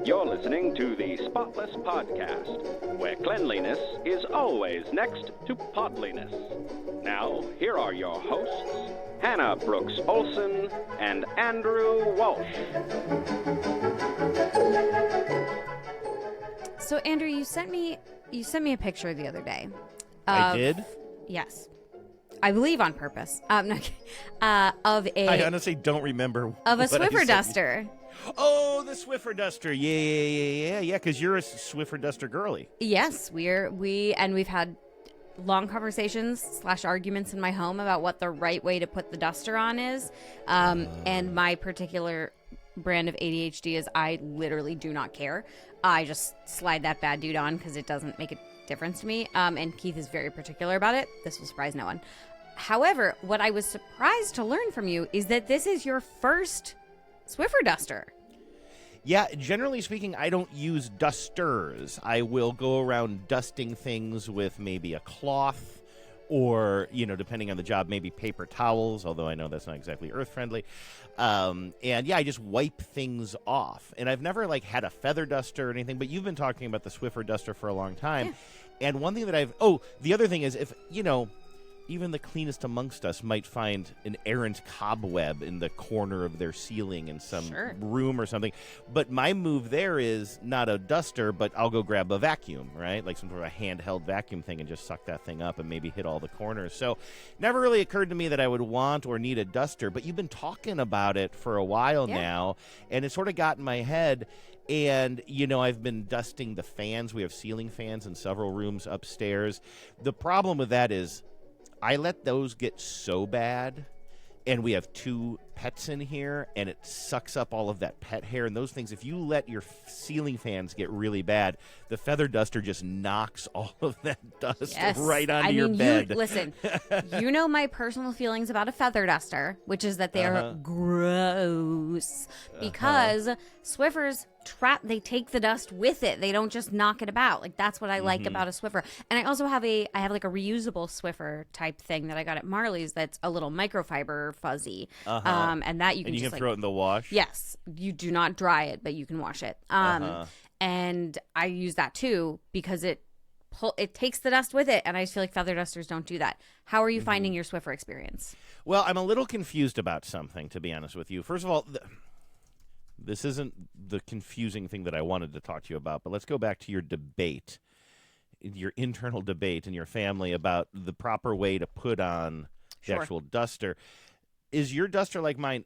You're listening to the Spotless Podcast, where cleanliness is always next to podliness. Now, here are your hosts, Hannah Brooks Olson and Andrew Walsh. So, Andrew, you sent me a picture the other day. I did? Yes. I believe on purpose. No, of a. I honestly don't remember. Of a Swiffer duster. Oh, the Swiffer duster. Yeah. Because you're a Swiffer duster girly. Yes, we've had long conversations / arguments in my home about what the right way to put the duster on is. And my particular brand of ADHD is I literally do not care. I just slide that bad dude on because it doesn't make a difference to me. And Keith is very particular about it. This will surprise no one. However, what I was surprised to learn from you is that this is your first Swiffer duster. Yeah, generally speaking, I don't use dusters. I will go around dusting things with maybe a cloth or, depending on the job, maybe paper towels, although I know that's not exactly earth-friendly. And, yeah, I just wipe things off. And I've never, had a feather duster or anything, but you've been talking about the Swiffer duster for a long time. Yeah. And one thing that the other thing is if, even the cleanest amongst us might find an errant cobweb in the corner of their ceiling in some room or something. But my move there is not a duster, but I'll go grab a vacuum, right? Like some sort of a handheld vacuum thing and just suck that thing up and maybe hit all the corners. So never really occurred to me that I would want or need a duster, but you've been talking about it for a while now, and it sort of got in my head. And, I've been dusting the fans. We have ceiling fans in several rooms upstairs. The problem with that is I let those get so bad, and we have 2 pets in here, and it sucks up all of that pet hair and those things. If you let your ceiling fans get really bad, the feather duster just knocks all of that dust right onto your bed. Listen, you know my personal feelings about a feather duster, which is that they are gross because Swiffers they take the dust with it. They don't just knock it about. That's what I like about a Swiffer. And I also have a reusable Swiffer type thing that I got at Marley's that's a little microfiber fuzzy. And that you can throw it in the wash. Yes, you do not dry it, but you can wash it. And I use that too because it takes the dust with it, and I just feel like feather dusters don't do that. How are you finding your Swiffer experience? Well, I'm a little confused about something, to be honest with you. First of all, this isn't the confusing thing that I wanted to talk to you about, but let's go back to your debate, your internal debate in your family about the proper way to put on the actual duster. Is your duster like mine?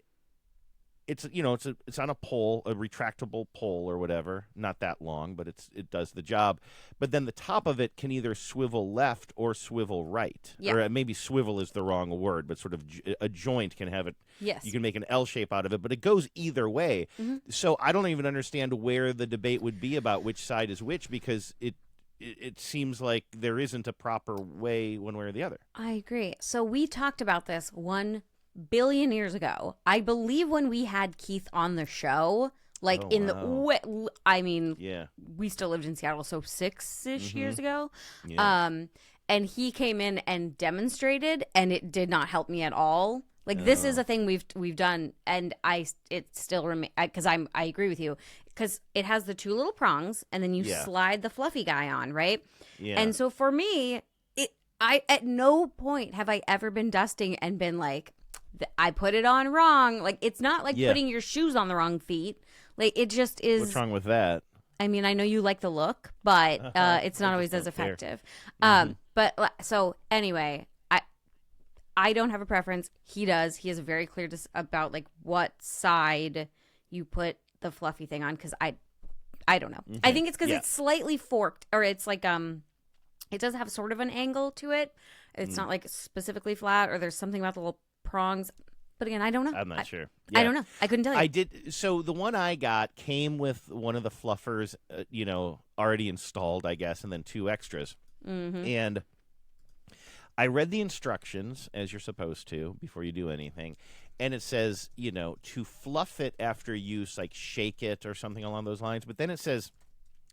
It's it's on a pole, a retractable pole or whatever. Not that long, but it does the job. But then the top of it can either swivel left or swivel right. Yeah. Or maybe swivel is the wrong word, but sort of a joint can have it. Yes. You can make an L shape out of it, but it goes either way. Mm-hmm. So I don't even understand where the debate would be about which side is which, because it seems like there isn't a proper way one way or the other. I agree. So we talked about this 1 billion years ago. I believe when we had Keith on the show, we still lived in Seattle, so 6-ish years ago. Yeah. And he came in and demonstrated, and it did not help me at all. This is a thing we've done, and it still remains, because I agree with you, because it has the 2 little prongs, and then you slide the fluffy guy on, right? Yeah. And so for me, I at no point have I ever been dusting and been like, I put it on wrong. It's not like putting your shoes on the wrong feet. It just is. What's wrong with that? I mean, I know you like the look, but it's not always as effective. But so anyway, I don't have a preference. He does. He has a very clear about what side you put the fluffy thing on, because I don't know. Okay. I think it's because it's slightly forked, or it's it does have sort of an angle to it. It's not specifically flat, or there's something about the little prongs. But again, I don't know. I'm not sure. Yeah. I don't know. I couldn't tell you. I did. So the one I got came with one of the fluffers, already installed, I guess, and then 2 extras. Mm-hmm. And I read the instructions, as you're supposed to, before you do anything. And it says, to fluff it after use, shake it or something along those lines. But then it says,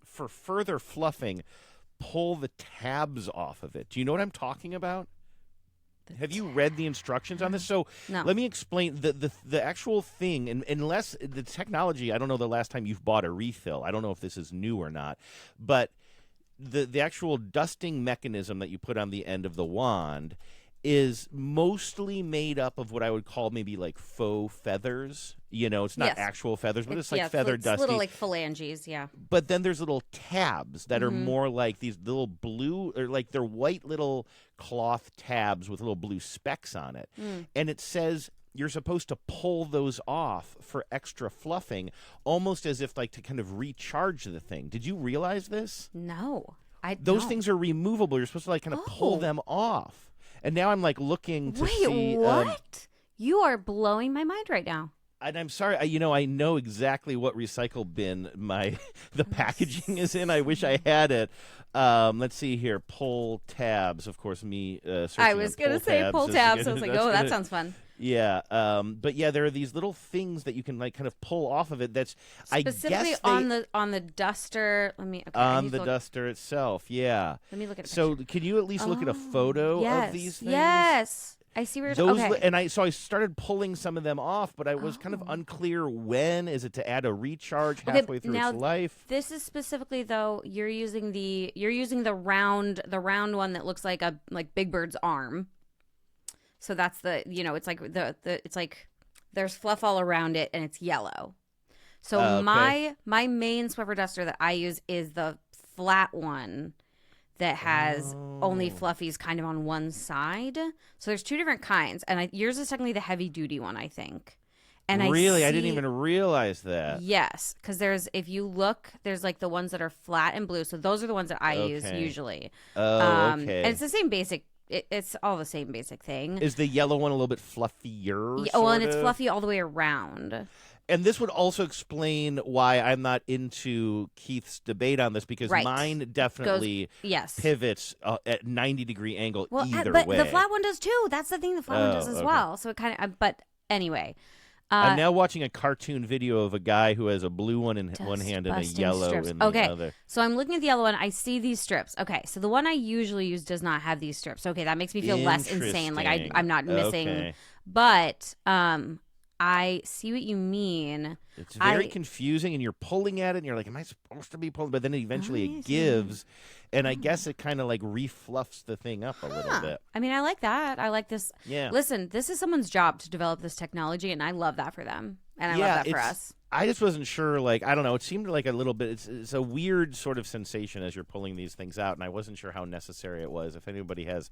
for further fluffing, pull the tabs off of it. Do you know what I'm talking about? Have you read the instructions on this? So No. let me explain the actual thing. And unless the technology, I don't know the last time you've bought a refill. I don't know if this is new or not. But the actual dusting mechanism that you put on the end of the wand is mostly made up of what I would call maybe like faux feathers. It's not actual feathers, but it's like feather dusty. Little like phalanges, yeah. But then there's little tabs that are more like these little blue, or like they're white little cloth tabs with little blue specks on it. And it says you're supposed to pull those off for extra fluffing, almost as if like to kind of recharge the thing. Did you realize this? No. Those things are removable. You're supposed to like kind of pull them off. And now I'm like looking to see. Wait, what? You are blowing my mind right now. And I'm sorry, I know exactly what recycle bin the packaging is in. I wish I had it. Let's see here. Pull tabs. Of course, me searching I was going to say pull tabs. I was like, that sounds fun. Yeah. But yeah, there are these little things that you can like kind of pull off of it. That's specifically on the duster. Let me on the duster itself. Yeah. Let me look at it. So can you at least look at a photo of these things? Yes. I see where you're okay. And I started pulling some of them off, but I was kind of unclear when. Is it to add a recharge halfway through its life? This is specifically though, you're using the round one that looks like Big Bird's arm. So that's it's like it's like there's fluff all around it and it's yellow. So my main Swiffer duster that I use is the flat one that has only fluffies kind of on one side. So there's two different kinds, and yours is technically the heavy duty one, I think. And I didn't even realize that. Yes, because if you look, there's like the ones that are flat and blue. So those are the ones that I use usually. Okay. And it's the same basic. It's all the same basic thing. Is the yellow one a little bit fluffier? Yeah, well, and it's fluffy all the way around. And this would also explain why I'm not into Keith's debate on this, because mine definitely pivots at 90-degree angle either way. But the flat one does too. That's the thing. The flat one does as well. So it kind of. But anyway. I'm now watching a cartoon video of a guy who has a blue one in one hand and a yellow in the other. So I'm looking at the yellow one. I see these strips. Okay, so the one I usually use does not have these strips. Okay, that makes me feel less insane. Like I'm not missing. Okay. But I see what you mean. It's very confusing, and you're pulling at it, and you're like, am I supposed to be pulling? But then eventually it gives, and I guess it kind of like refluffs the thing up a little bit. I mean, I like that. I like this. Yeah. Listen, this is someone's job to develop this technology, and I love that for them, and I love that for us. I just wasn't sure, like, I don't know, it seemed like a little bit, it's a weird sort of sensation as you're pulling these things out, and I wasn't sure how necessary it was. If anybody has,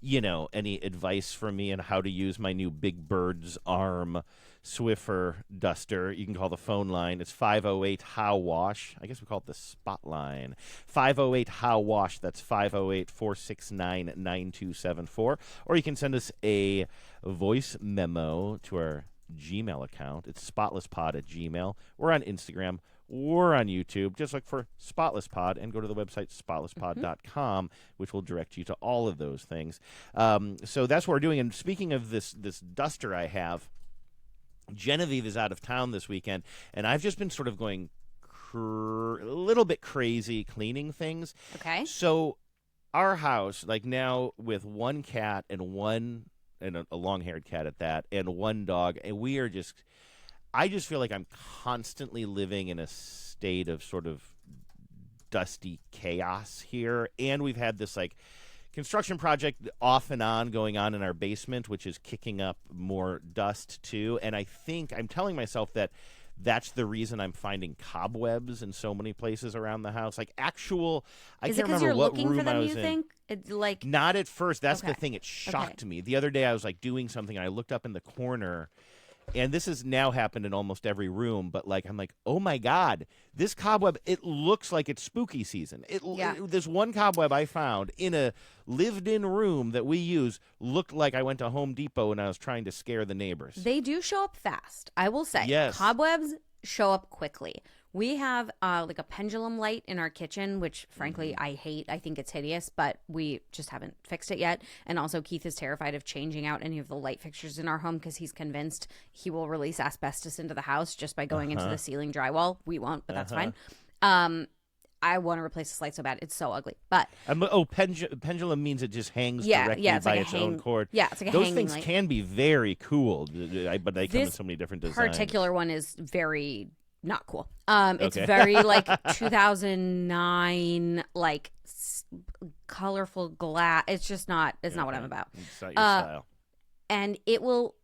any advice for me on how to use my new Big Bird's arm Swiffer duster, you can call the phone line. It's 508-HOW-WASH. I guess we call it the spot line. 508-HOW-WASH. That's 508-469-9274. Or you can send us a voice memo to our Gmail account. It's spotlesspod@gmail. We're on Instagram. We're on YouTube. Just look for Spotless Pod and go to the website spotlesspod.com, which will direct you to all of those things. So that's what we're doing. And speaking of this duster I have, Genevieve is out of town this weekend, and I've just been sort of going a little bit crazy cleaning things. Okay. So our house, like now with one cat and a long-haired cat at that, and one dog, and I just feel like I'm constantly living in a state of sort of dusty chaos here, and we've had this like construction project off and on going on in our basement, which is kicking up more dust too. And I think I'm telling myself that that's the reason I'm finding cobwebs in so many places around the house. Like I can't remember what room I was in. Think? Like not at first. That's the thing. It shocked me. The other day I was like doing something and I looked up in the corner. And this has now happened in almost every room, but like I'm like, oh my God, this cobweb, it looks like it's spooky season. This one cobweb I found in a lived-in room that we use looked like I went to Home Depot and I was trying to scare the neighbors. They do show up fast, I will say. Yes. Cobwebs show up quickly. We have like a pendulum light in our kitchen, which frankly I hate. I think it's hideous, but we just haven't fixed it yet. And also Keith is terrified of changing out any of the light fixtures in our home because he's convinced he will release asbestos into the house just by going into the ceiling drywall. We won't, but that's fine. I want to replace the slate so bad. It's so ugly. But pendulum means it just hangs yeah, directly it's by like its own cord. Yeah, it's like a Those hanging things light. can be very cool, but they come in so many different designs. This particular one is very not cool. It's very like 2009, like colorful glass. It's just not. It's not what I'm about. It's not your style. And it will.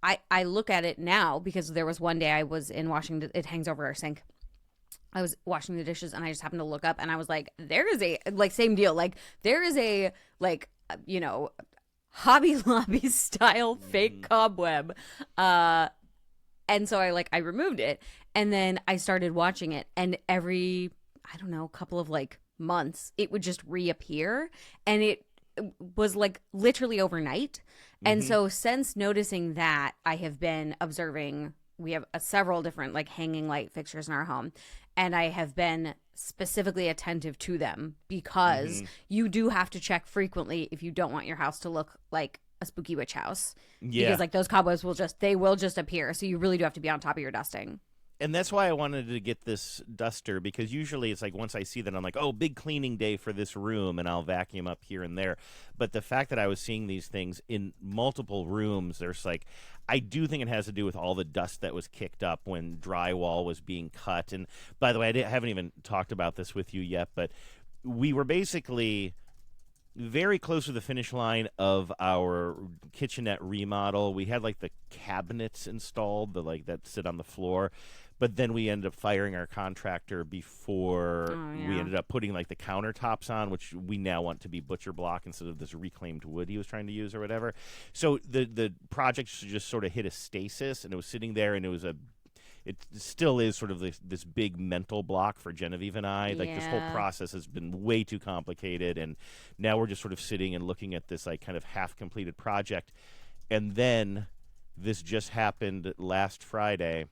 I look at it now because there was one day I was in washing. It hangs over our sink. I was washing the dishes and I just happened to look up and I was like, there is a, like, same deal. Like, there is a, like, you know, Hobby Lobby style fake cobweb. And so I removed it and then I started watching it, and every, I don't know, couple of like months, it would just reappear, and it was like literally overnight. And so since noticing that, I have been observing, we have several different like hanging light fixtures in our home, and I have been specifically attentive to them because you do have to check frequently if you don't want your house to look like a spooky witch house. Yeah. Because like those cobwebs will just appear. So you really do have to be on top of your dusting. And that's why I wanted to get this duster, because usually it's like once I see that, I'm like, oh, big cleaning day for this room, and I'll vacuum up here and there. But the fact that I was seeing these things in multiple rooms, there's like, I do think it has to do with all the dust that was kicked up when drywall was being cut. And by the way, I haven't even talked about this with you yet, but we were basically very close to the finish line of our kitchenette remodel. We had like the cabinets installed, the like that sit on the floor. But then we ended up firing our contractor before we ended up putting like the countertops on, which we now want to be butcher block instead of this reclaimed wood he was trying to use or whatever. So the project just sort of hit a stasis, and it was sitting there, and it still is sort of this big mental block for Genevieve and I. Like this whole process has been way too complicated, and now we're just sort of sitting and looking at this like kind of half completed project. And then this just happened last Friday.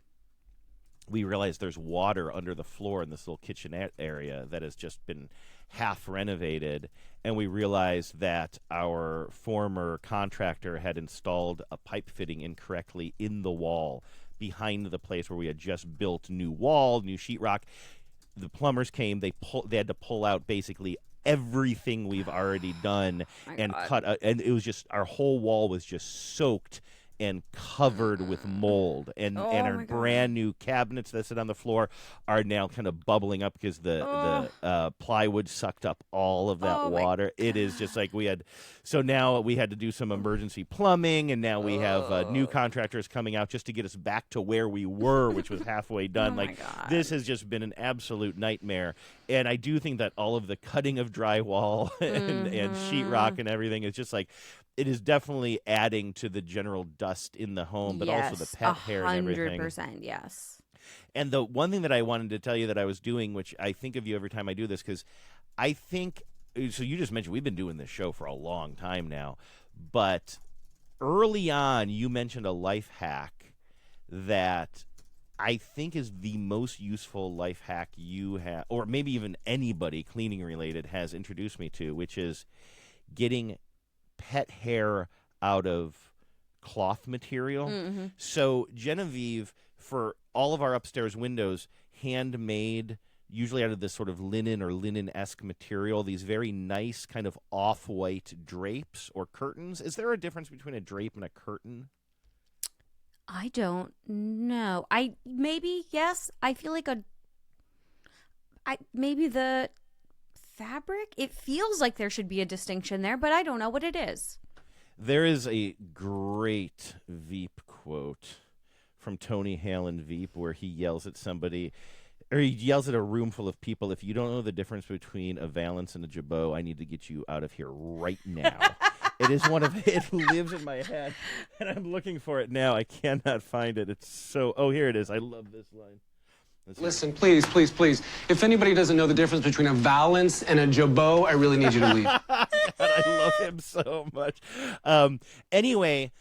We realized there's water under the floor in this little kitchenette area that has just been half renovated, and we realized that our former contractor had installed a pipe fitting incorrectly in the wall behind the place where we had just built new wall, new sheetrock. The plumbers came, they had to pull out basically everything we've already done and cut and it was just, our whole wall was just soaked and covered with mold, and our brand new cabinets that sit on the floor are now kind of bubbling up because the plywood sucked up all of that water. It is just like so now we had to do some emergency plumbing, and now we have new contractors coming out just to get us back to where we were, which was halfway done. This has just been an absolute nightmare. And I do think that all of the cutting of drywall and sheetrock and everything is just like, it is definitely adding to the general dust in the home, but also the pet hair and everything. 100%, yes. And the one thing that I wanted to tell you that I was doing, which I think of you every time I do this, because I think, so you just mentioned we've been doing this show for a long time now, but early on you mentioned a life hack that I think is the most useful life hack you have, or maybe even anybody cleaning related has introduced me to, which is getting pet hair out of cloth material. So Genevieve, for all of our upstairs windows, handmade, usually out of this sort of linen or linen-esque material, these very nice kind of off-white drapes or curtains. Is there a difference between a drape and a curtain? I don't know. Maybe yes. I feel like maybe the fabric, it feels like there should be a distinction there, but I don't know what it is. There is a great Veep quote from Tony Halen Veep where he yells at somebody, or he yells at a room full of people, if you don't know the difference between a valance and a jabot, I need to get you out of here right now. It lives in my head, and I'm looking for it now. I cannot find it. It's so, here it is. I love this line. Listen, please. If anybody doesn't know the difference between a valance and a jabot, I really need you to leave. God, I love him so much. Anyway,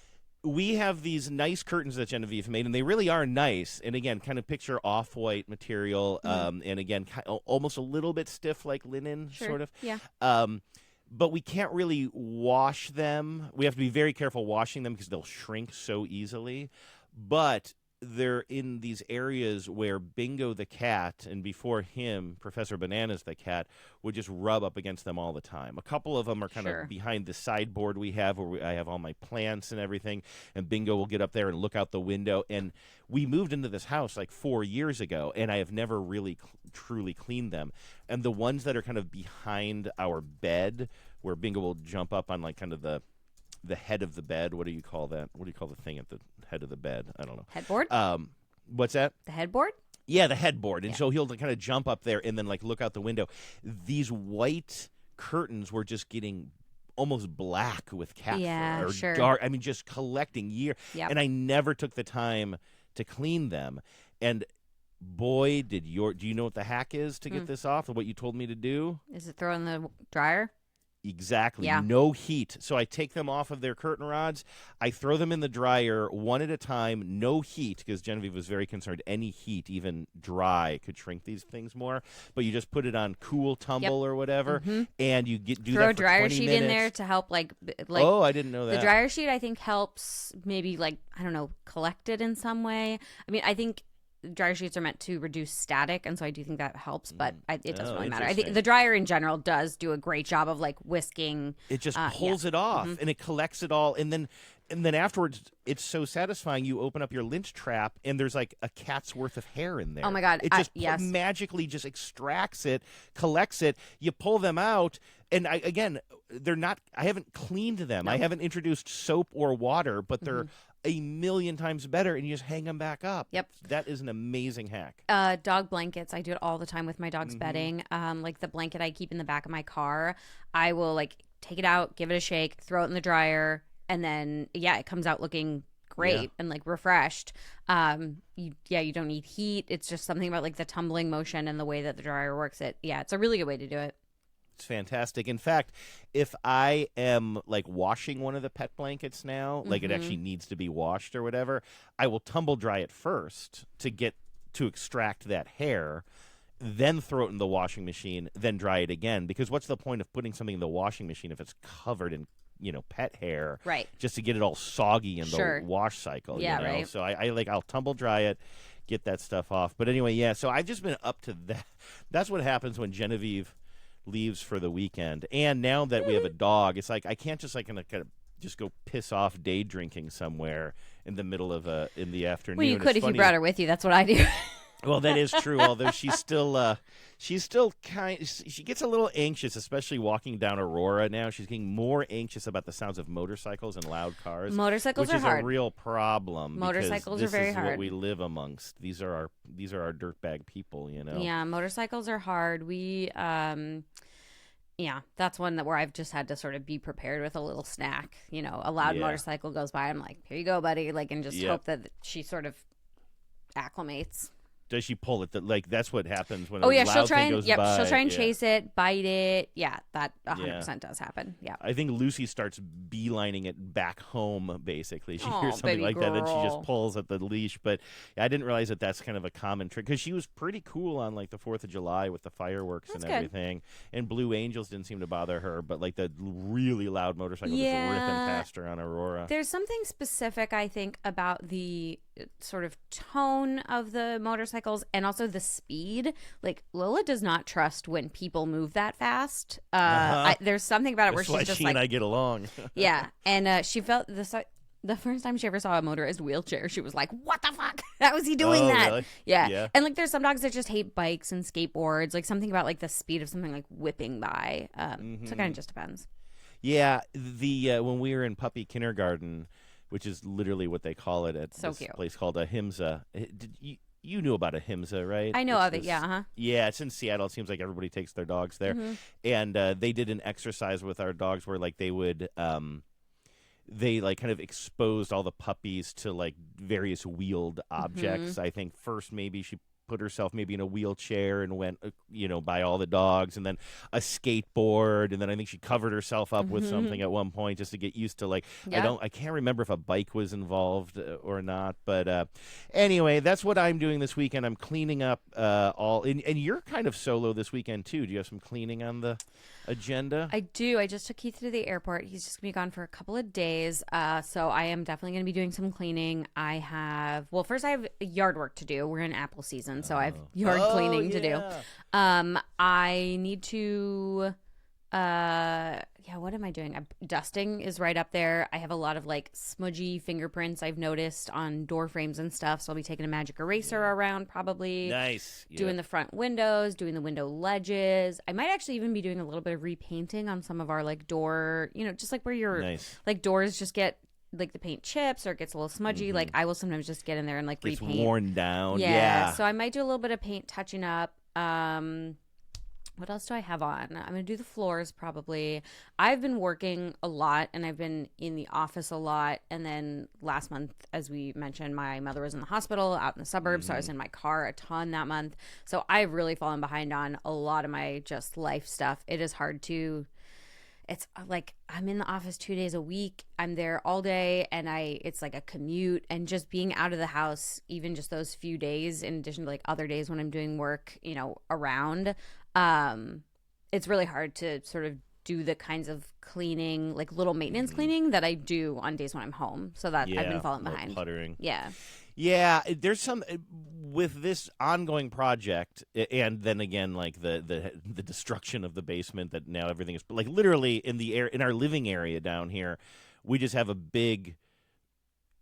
we have these nice curtains that Genevieve made, and they really are nice. And again, kind of picture off-white material, and again, almost a little bit stiff like linen, sort of. Yeah. But we can't really wash them. We have to be very careful washing them because they'll shrink so easily. But they're in these areas where Bingo the cat, and before him, Professor Bananas the cat, would just rub up against them all the time. A couple of them are kind Sure. of behind the sideboard we have where I have all my plants and everything, and Bingo will get up there and look out the window. And we moved into this house like 4 years ago, and I have never really truly cleaned them. And the ones that are kind of behind our bed, where Bingo will jump up on like kind of the head of the bed. What do you call that? What do you call the thing at the head of the bed? I don't know. Headboard? What's that? The headboard? Yeah, the headboard. And so he'll kind of jump up there and then like look out the window. These white curtains were just getting almost black with cat fur, or sure. dark. I mean, just collecting year. Yep. And I never took the time to clean them. And boy, do you know what the hack is to get this off? What you told me to do? Is it throw in the dryer? Exactly. Yeah. No heat. So I take them off of their curtain rods. I throw them in the dryer one at a time. No heat, because Genevieve was very concerned. Any heat, even dry, could shrink these things more. But you just put it on cool tumble or whatever, and you do Throw that a for dryer 20 sheet minutes. in there to help, like oh, I didn't know that. the dryer sheet. I think helps maybe like I don't know, collect it in some way. I mean, I think dryer sheets are meant to reduce static, and so I do think that helps, but it doesn't really matter. I think the dryer in general does do a great job of like whisking. It just pulls it off, and it collects it all, and then afterwards, it's so satisfying. You open up your lint trap, and there's like a cat's worth of hair in there. Oh my God! It just yes. magically just extracts it, collects it. You pull them out, and they're not. I haven't cleaned them. No. I haven't introduced soap or water, but they're a million times better, and you just hang them back up. Yep. That is an amazing hack. Dog blankets. I do it all the time with my dog's bedding. Like the blanket I keep in the back of my car, I will like take it out, give it a shake, throw it in the dryer, and then it comes out looking great and like refreshed. You don't need heat. It's just something about like the tumbling motion and the way that the dryer works. It's a really good way to do it. It's fantastic. In fact, if I am like washing one of the pet blankets now, like it actually needs to be washed or whatever, I will tumble dry it first to extract that hair, then throw it in the washing machine, then dry it again. Because what's the point of putting something in the washing machine if it's covered in pet hair, right? Just to get it all soggy in the wash cycle. Right. So I'll tumble dry it, get that stuff off. But anyway, so I've just been up to that. That's what happens when Genevieve leaves for the weekend. And now that we have a dog, it's like I can't just like kind of just go piss off day drinking somewhere in the middle of in the afternoon. Well, you could if you brought her with you. That's what I do. Well, that is true. Although she gets a little anxious, especially walking down Aurora now. She's getting more anxious about the sounds of motorcycles and loud cars. Motorcycles which are is hard. a real problem. Motorcycles are very This is hard. what we live amongst. These are our dirtbag people. Yeah, motorcycles are hard. We that's one where I've just had to sort of be prepared with a little snack. A loud motorcycle goes by. I'm like, here you go, buddy. Like, and just hope that she sort of acclimates. Does she pull it? That's what happens when. She'll try thing and goes by. she'll try and chase it, bite it. Yeah, that 100% does happen. Yeah. I think Lucy starts beelining it back home. Basically, she Aw, hears something baby like that, and she girl. just pulls at the leash. But I didn't realize that that's kind of a common trick because she was pretty cool on like the 4th of July with the fireworks and everything. And Blue Angels didn't seem to bother her, but like the really loud motorcycle just ripping past her on Aurora. There's something specific, I think, about the sort of tone of the motorcycles and also the speed. Like Lola does not trust when people move that fast. There's something about it where That's why she's just she like, and I get along. yeah, and she felt the first time she ever saw a motorized wheelchair, she was like, "What the fuck? How is he doing that?" Really? Yeah, and like there's some dogs that just hate bikes and skateboards. Like something about like the speed of something like whipping by. So it kind of just depends. Yeah, when we were in puppy kindergarten, which is literally what they call it at this place called Ahimsa. You knew about Ahimsa, right? I know of it, yeah. Yeah, it's in Seattle. It seems like everybody takes their dogs there. And they did an exercise with our dogs where like they would they like kind of exposed all the puppies to like various wheeled objects. I think first maybe she put herself maybe in a wheelchair and went, by all the dogs, and then a skateboard, and then I think she covered herself up with something at one point just to get used to I can't remember if a bike was involved or not, but anyway, that's what I'm doing this weekend. I'm cleaning up and you're kind of solo this weekend too. Do you have some cleaning on the agenda? I do. I just took Keith to the airport. He's just going to be gone for a couple of days. So I am definitely going to be doing some cleaning. First I have yard work to do. We're in apple season, so I have yard cleaning to do. I need to, what am I doing? Dusting is right up there. I have a lot of smudgy fingerprints I've noticed on door frames and stuff. So I'll be taking a magic eraser around probably. Nice. Yeah. Doing the front windows, doing the window ledges. I might actually even be doing a little bit of repainting on some of our door, just where your doors just get the paint chips or it gets a little smudgy. I will sometimes just get in there and repaint. It's worn down. Yeah. So I might do a little bit of paint touching up. What else do I have on? I'm going to do the floors probably. I've been working a lot and I've been in the office a lot. And then last month, as we mentioned, my mother was in the hospital out in the suburbs. So I was in my car a ton that month. So I've really fallen behind on a lot of my just life stuff. It is hard to... It's I'm in the office 2 days a week. I'm there all day and it's like a commute, and just being out of the house, even just those few days, in addition to other days when I'm doing work, around, it's really hard to sort of do the kinds of cleaning, little maintenance cleaning that I do on days when I'm home. So that I've been falling behind. Puttering. Yeah. Yeah, there's some with this ongoing project, and then again, the destruction of the basement. That now everything is literally in our living area down here. We just have a big,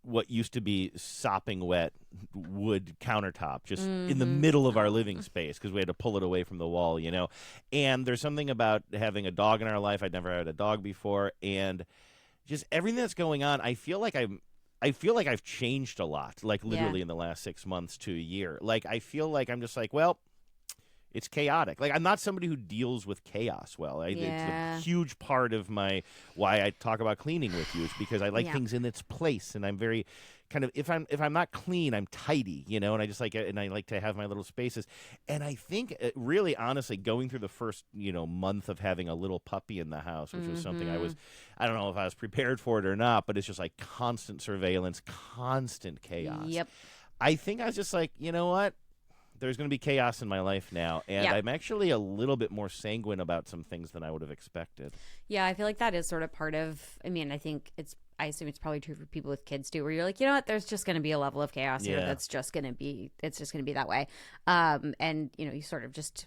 what used to be sopping wet wood countertop just in the middle of our living space because we had to pull it away from the wall, And there's something about having a dog in our life. I'd never had a dog before, and just everything that's going on. I feel like I've changed a lot, literally in the last 6 months to a year. I feel like I'm just it's chaotic. I'm not somebody who deals with chaos well. It's a huge part of why I talk about cleaning with you is because I like things in its place, and I'm very kind of, if I'm not clean, I'm tidy, and I just and I like to have my little spaces. And I think really honestly going through the first, month of having a little puppy in the house, which was something I don't know if I was prepared for it or not, but it's just constant surveillance, constant chaos. Yep. I think I was just you know what? There's going to be chaos in my life now, and I'm actually a little bit more sanguine about some things than I would have expected. Yeah, I feel like that is sort of part of, I assume it's probably true for people with kids too, where you're you know what, there's just going to be a level of chaos here it's just going to be that way. And, you sort of just,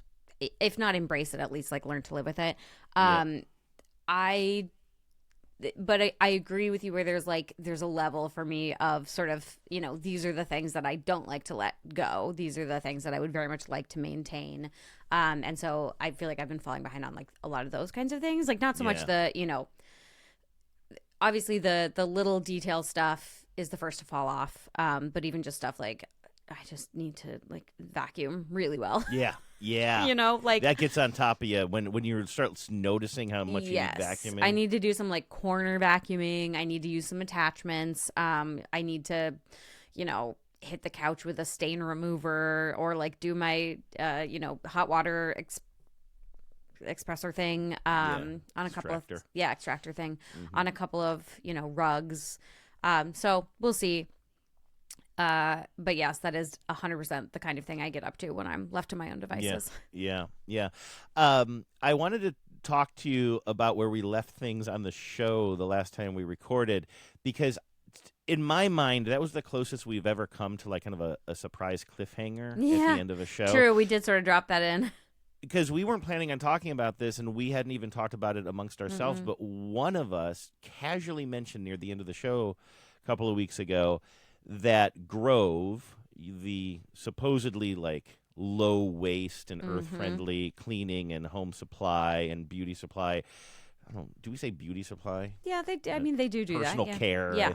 if not embrace it, at least learn to live with it. But I agree with you where there's a level for me of sort of, these are the things that I don't like to let go. These are the things that I would very much like to maintain. And so I feel like I've been falling behind on a lot of those kinds of things. Not so much the, obviously the little detail stuff is the first to fall off. But even just stuff I just need to vacuum really well. Yeah. That gets on top of you when you start noticing how much you need vacuuming. I need to do some corner vacuuming. I need to use some attachments. I need to, hit the couch with a stain remover or do my, hot water expressor thing on a couple of extractor thing on a couple of rugs. So we'll see. But yes, that is 100% the kind of thing I get up to when I'm left to my own devices. Yeah. I wanted to talk to you about where we left things on the show the last time we recorded, because in my mind, that was the closest we've ever come to kind of a surprise cliffhanger at the end of a show. True, we did sort of drop that in. Because we weren't planning on talking about this, and we hadn't even talked about it amongst ourselves, but one of us casually mentioned near the end of the show a couple of weeks ago that Grove, the supposedly low waste and earth friendly cleaning and home supply and beauty supply, do we say beauty supply? Yeah, they do personal that. Care, I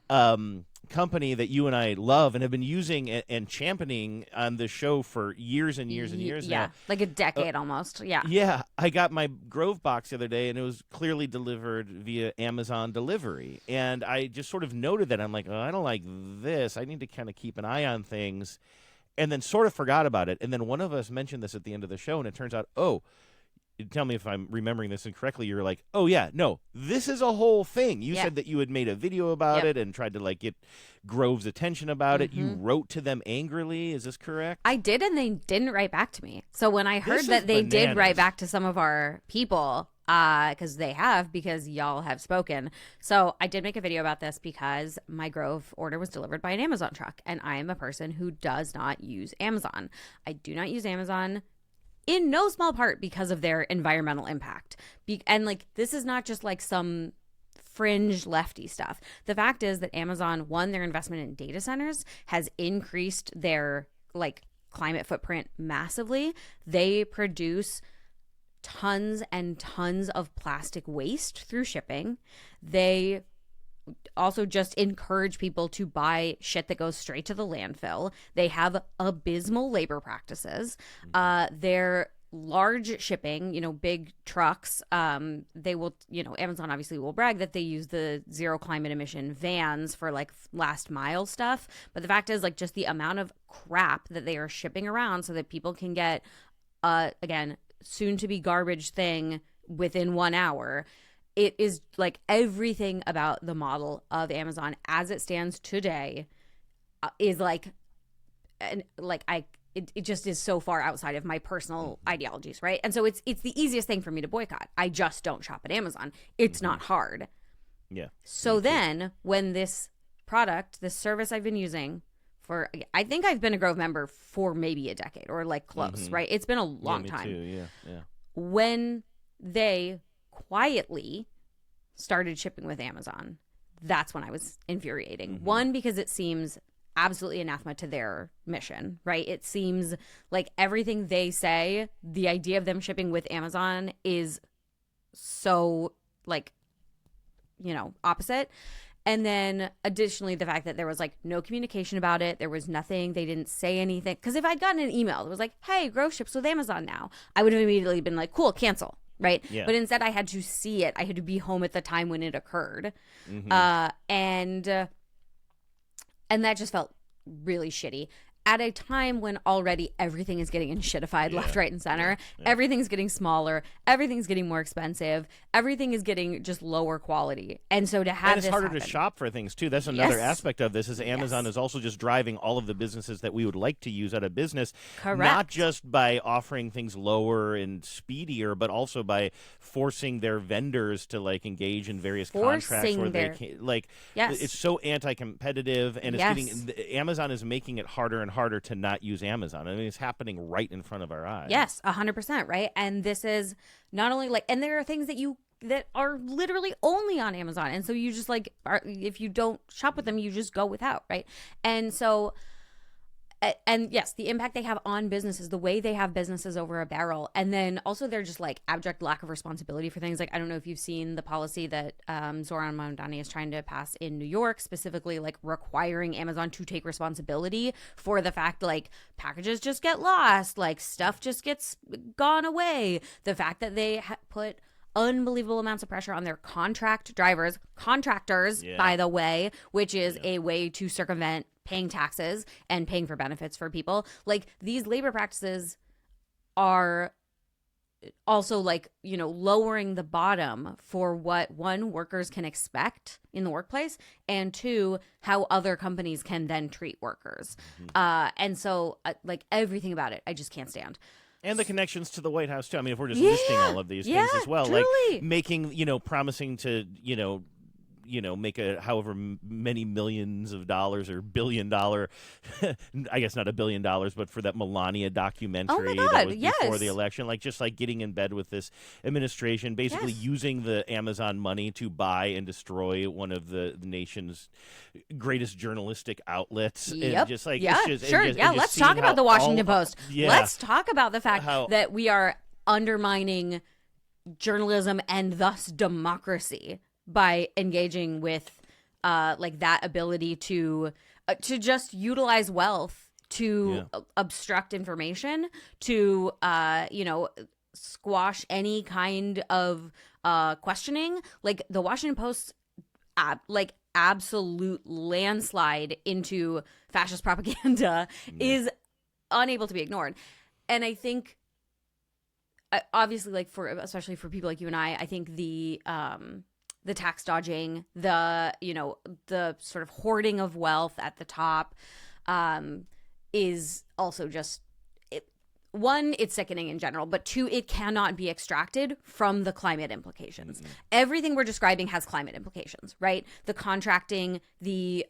think. Company that you and I love and have been using and championing on the show for years and years and years now. Like a decade almost. Yeah. Yeah. I got my Grove box the other day, and it was clearly delivered via Amazon delivery. And I just sort of noted that. I'm I don't like this. I need to kind of keep an eye on things. and then sort of forgot about it. And then one of us mentioned this at the end of the show, and it turns out, tell me if I'm remembering this incorrectly. You're like, oh yeah, no, this is a whole thing. You said that you had made a video about it and tried to like get Grove's attention about it. You wrote to them angrily. Is this correct? I did, and they didn't write back to me. So when I heard that they did write back to some of our people, because y'all have spoken. So I did make a video about this because my Grove order was delivered by an Amazon truck, and I am a person who does not use Amazon. I do not use Amazon in no small part because of their environmental impact. And like, this is not just like some fringe lefty stuff. The fact is that Amazon, one, their investment in data centers has increased their like climate footprint massively. They produce tons and tons of plastic waste through shipping. They also just encourage people to buy shit that goes straight to the landfill. They have abysmal labor practices. Their large shipping, big trucks, they will, Amazon obviously will brag that they use the zero climate emission vans for like last mile stuff. But the fact is, like, just the amount of crap that they are shipping around so that people can get, again, soon to be garbage thing within 1 hour. It is like everything about the model of Amazon as it stands today is like, and like it just is so far outside of my personal ideologies, right? And so it's the easiest thing for me to boycott. I just don't shop at Amazon. It's not hard. Yeah. So then when this product, this service I've been using for, I think I've been a Grove member for maybe a decade or like close, right? It's been a long time. Me too. Yeah. When they quietly started shipping with Amazon, that's when I was infuriating. One, because it seems absolutely anathema to their mission, right? It seems like everything they say, the idea of them shipping with Amazon is so like, opposite. And then additionally, the fact that there was like no communication about it. There was nothing. They didn't say anything. Because if I'd gotten an email that was like, hey, Grove ships with Amazon now, I would have immediately been like, cool, cancel. Right. Yeah. But instead I had to see it. I had to be home at the time when it occurred. And that just felt really shitty at a time when already everything is getting shitified left, right, and center. Everything's getting smaller. Everything's getting more expensive. Everything is getting just lower quality. And so to have it's this harder happen, to shop for things too. That's another aspect of this is Amazon is also just driving all of the businesses that we would like to use out of business. Correct. Not just by offering things lower and speedier, but also by forcing their vendors to like engage in various contracts where they can, like it's so anti-competitive, and it's getting Amazon is making it harder and harder to not use Amazon. I mean, it's happening right in front of our eyes. Yes, 100%, right? And this is not only like, and there are things that are literally only on Amazon, and so you just like if you don't shop with them, you just go without, right? And so, and yes, the impact they have on businesses, the way they have businesses over a barrel, and then also they're just like abject lack of responsibility for things. Like, I don't know if you've seen the policy that Zoran Mamdani is trying to pass in New York, specifically like requiring Amazon to take responsibility for the fact like packages just get lost, like stuff just gets gone away. The fact that they put unbelievable amounts of pressure on their contractors, by the way, which is a way to circumvent paying taxes and paying for benefits for people. Like, these labor practices are also like, lowering the bottom for what, one, workers can expect in the workplace, and two, how other companies can then treat workers. And so like everything about it, I just can't stand. And the connections to the White House, too. I mean, if we're just listing all of these things as well. Truly. Like making, promising to, make a however many millions of dollars or $1 billion, I guess not $1 billion, but for that Melania documentary that was before the election, like just like getting in bed with this administration, basically using the Amazon money to buy and destroy one of the nation's greatest journalistic outlets. And just like, let's talk about the Washington Post. Let's talk about the fact that we are undermining journalism and thus democracy by engaging with like that ability to just utilize wealth to obstruct information, to squash any kind of questioning. Like the Washington Post absolute landslide into fascist propaganda is unable to be ignored. And I think, obviously, like especially for people like you and I think the tax dodging, the sort of hoarding of wealth at the top, is also just, one, it's sickening in general, but two, it cannot be extracted from the climate implications. Mm-hmm. Everything we're describing has climate implications, right? The contracting, the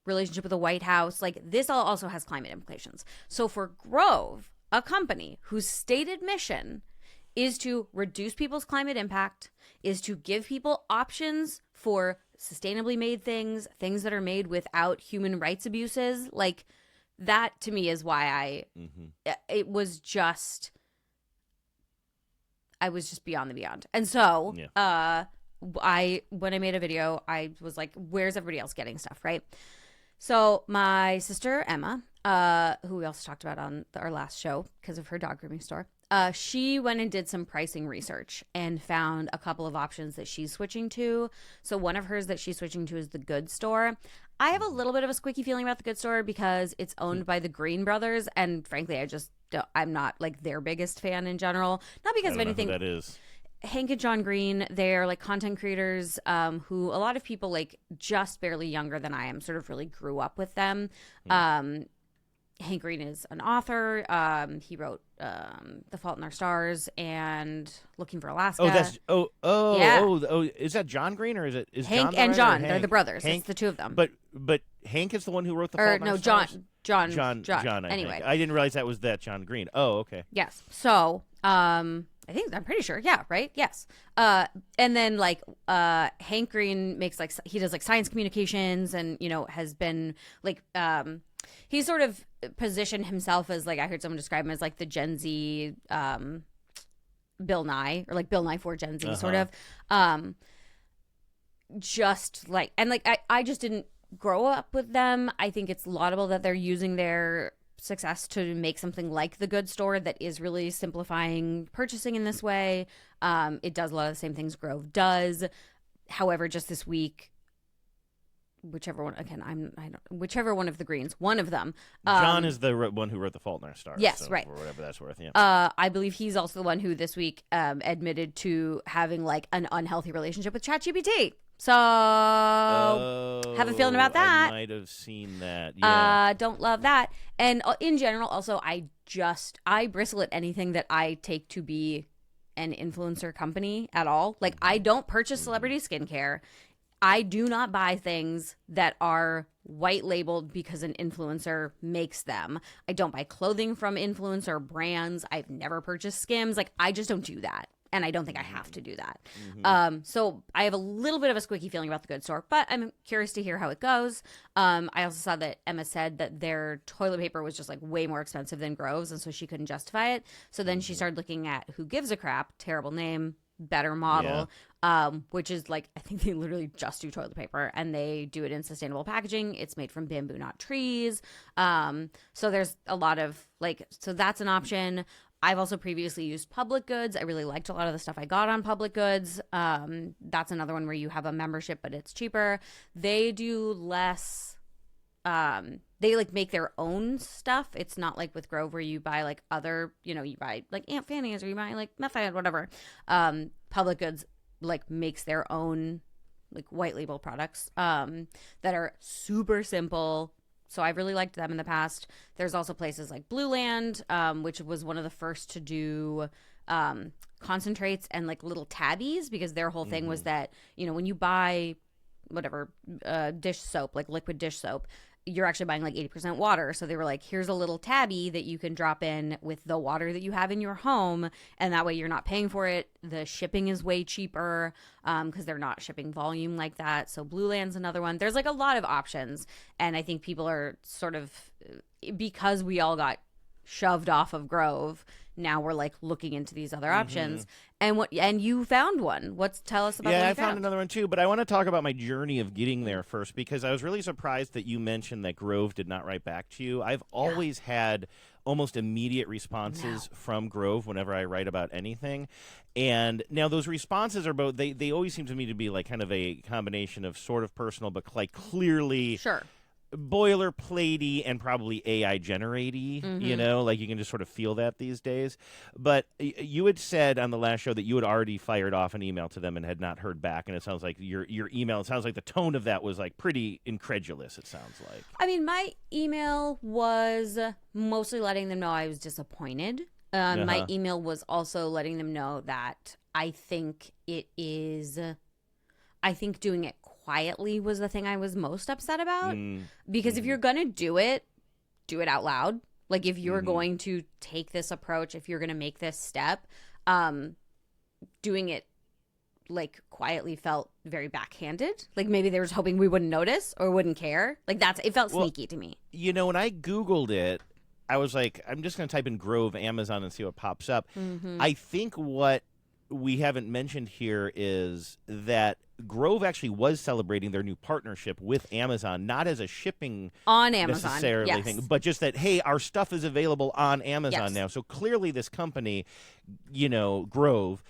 relationship with the White House, like this all also has climate implications. So for Grove, a company whose stated mission is to reduce people's climate impact, is to give people options for sustainably made things that are made without human rights abuses, like that to me is why I was just beyond the beyond. And so when I made a video, I was like, where's everybody else getting stuff, right? So my sister Emma, who we also talked about on our last show because of her dog grooming store, she went and did some pricing research and found a couple of options that she's switching to. So one of hers that she's switching to is the Good Store. I have a little bit of a squeaky feeling about the Good Store because it's owned by the Green brothers, and frankly, I'm not like their biggest fan in general. Not because of anything. Know who that is. Hank and John Green, they're like content creators who a lot of people like just barely younger than I am sort of really grew up with them. Hank Green is an author. He wrote The Fault in Our Stars and Looking for Alaska. Is that John Green or is Hank John and John? Hank? They're the brothers. Hank, it's the two of them. But Hank is the one who wrote The Fault in Our Stars? John. Anyway, I didn't realize that was that John Green. Oh, okay. Yes. So, I'm pretty sure. Yeah. Right. Yes. And then like, Hank Green makes like, he does like science communications and, has been like, he sort of positioned himself as like, I heard someone describe him as like the Gen Z, Bill Nye, or like Bill Nye for Gen Z sort of, just like, and like, I just didn't grow up with them. I think it's laudable that they're using their success to make something like the Good Store that is really simplifying purchasing in this way. It does a lot of the same things Grove does. However, just this week, whichever one of the Greens, one of them. John is the one who wrote The Fault in Our Stars. Yes, so, right. For whatever that's worth. Yeah. I believe he's also the one who this week admitted to having like an unhealthy relationship with ChatGPT. So have a feeling about that. I might have seen that. Yeah. Don't love that. And in general, also, I bristle at anything that I take to be an influencer company at all. Like, I don't purchase celebrity skincare. I do not buy things that are white labeled because an influencer makes them. I don't buy clothing from influencer brands. I've never purchased Skims. Like, I just don't do that. And I don't think I have to do that. So I have a little bit of a squeaky feeling about the Good Store, but I'm curious to hear how it goes. I also saw that Emma said that their toilet paper was just like way more expensive than Grove's, and so she couldn't justify it. So then she started looking at Who Gives a Crap, terrible name, better model, which is like, I think they literally just do toilet paper, and they do it in sustainable packaging. It's made from bamboo, not trees. So there's a lot of like, so that's an option. I've also previously used Public Goods. I really liked a lot of the stuff I got on Public Goods. That's another one where you have a membership, but it's cheaper. They do less. They like make their own stuff. It's not like with Grove where you buy like other, you buy like Aunt Fanny's or you buy like Method, whatever. Public Goods like makes their own like white label products that are super simple. So I've really liked them in the past. There's also places like Blue Land, which was one of the first to do concentrates and like little tabbies, because their whole thing was that, when you buy whatever dish soap, like liquid dish soap, you're actually buying like 80% water. So they were like, here's a little tabby that you can drop in with the water that you have in your home. And that way you're not paying for it. The shipping is way cheaper because they're not shipping volume like that. So Blue Land's another one. There's like a lot of options. And I think people are sort of, because we all got shoved off of Grove, now we're like looking into these other options. And you found one. Tell us about. Yeah, I found another one too. But I want to talk about my journey of getting there first, because I was really surprised that you mentioned that Grove did not write back to you. I've always had almost immediate responses from Grove whenever I write about anything. And now those responses are both, they always seem to me to be like kind of a combination of sort of personal, but like clearly boilerplatey and probably AI generate-y, you know, like you can just sort of feel that these days. But you had said on the last show that you had already fired off an email to them and had not heard back, and it sounds like your email, it sounds like the tone of that was like pretty incredulous, it sounds like. I mean, my email was mostly letting them know I was disappointed. My email was also letting them know that I think doing it quietly was the thing I was most upset about. Because if you're going to do it out loud. Like if you're going to take this approach, if you're going to make this step, doing it like quietly felt very backhanded. Like maybe they were hoping we wouldn't notice or wouldn't care. Like it felt sneaky to me. You know, when I Googled it, I was like, I'm just going to type in Grove Amazon and see what pops up. I think what we haven't mentioned here is that Grove actually was celebrating their new partnership with Amazon, not as a shipping on Amazon necessarily thing, but just that, hey, our stuff is available on Amazon now. So clearly this company, you know, Grove,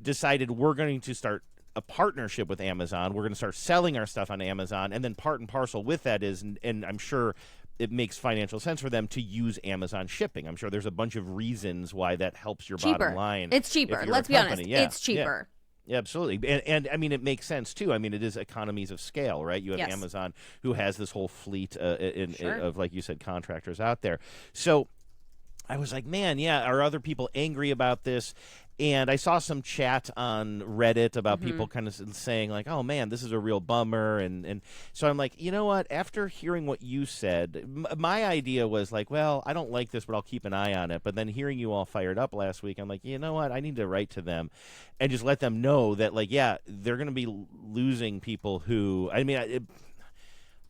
decided we're going to start a partnership with Amazon. We're going to start selling our stuff on Amazon, and then part and parcel with that is, and I'm sure it makes financial sense for them to use Amazon shipping. I'm sure there's a bunch of reasons why that helps your bottom line. It's cheaper. Let's be honest. It's cheaper. Yeah, absolutely. And I mean, it makes sense, too. I mean, it is economies of scale, right? You have Amazon, who has this whole fleet of, like you said, contractors out there. So I was like, man, are other people angry about this? And I saw some chat on Reddit about people kind of saying like, oh, man, this is a real bummer. And so I'm like, you know what? After hearing what you said, my idea was like, well, I don't like this, but I'll keep an eye on it. But then hearing you all fired up last week, I'm like, you know what? I need to write to them and just let them know that, like, yeah, they're going to be losing people who, I mean,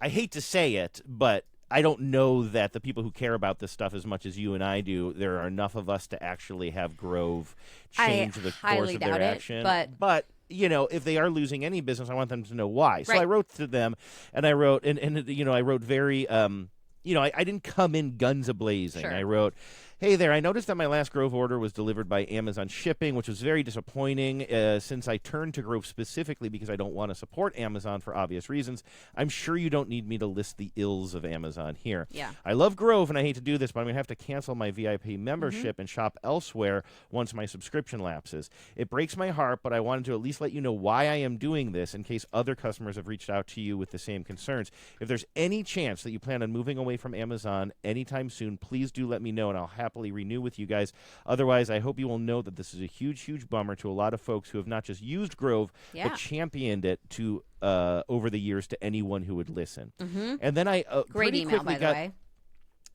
I hate to say it, but I don't know that the people who care about this stuff as much as you and I do, there are enough of us to actually have Grove change the course of their action. But you know, if they are losing any business, I want them to know why. So I wrote to them, and I wrote, and you know, I wrote very, you know, I didn't come in guns a-blazing. I wrote, hey there, I noticed that my last Grove order was delivered by Amazon shipping, which was very disappointing since I turned to Grove specifically because I don't want to support Amazon for obvious reasons. I'm sure you don't need me to list the ills of Amazon here. I love Grove, and I hate to do this, but I'm going to have to cancel my VIP membership and shop elsewhere once my subscription lapses. It breaks my heart, but I wanted to at least let you know why I am doing this in case other customers have reached out to you with the same concerns. If there's any chance that you plan on moving away from Amazon anytime soon, please do let me know, and I'll happily renew with you guys. Otherwise, I hope you will know that this is a huge, huge bummer to a lot of folks who have not just used Grove, but championed it to over the years to anyone who would listen. And then I great email, by the way.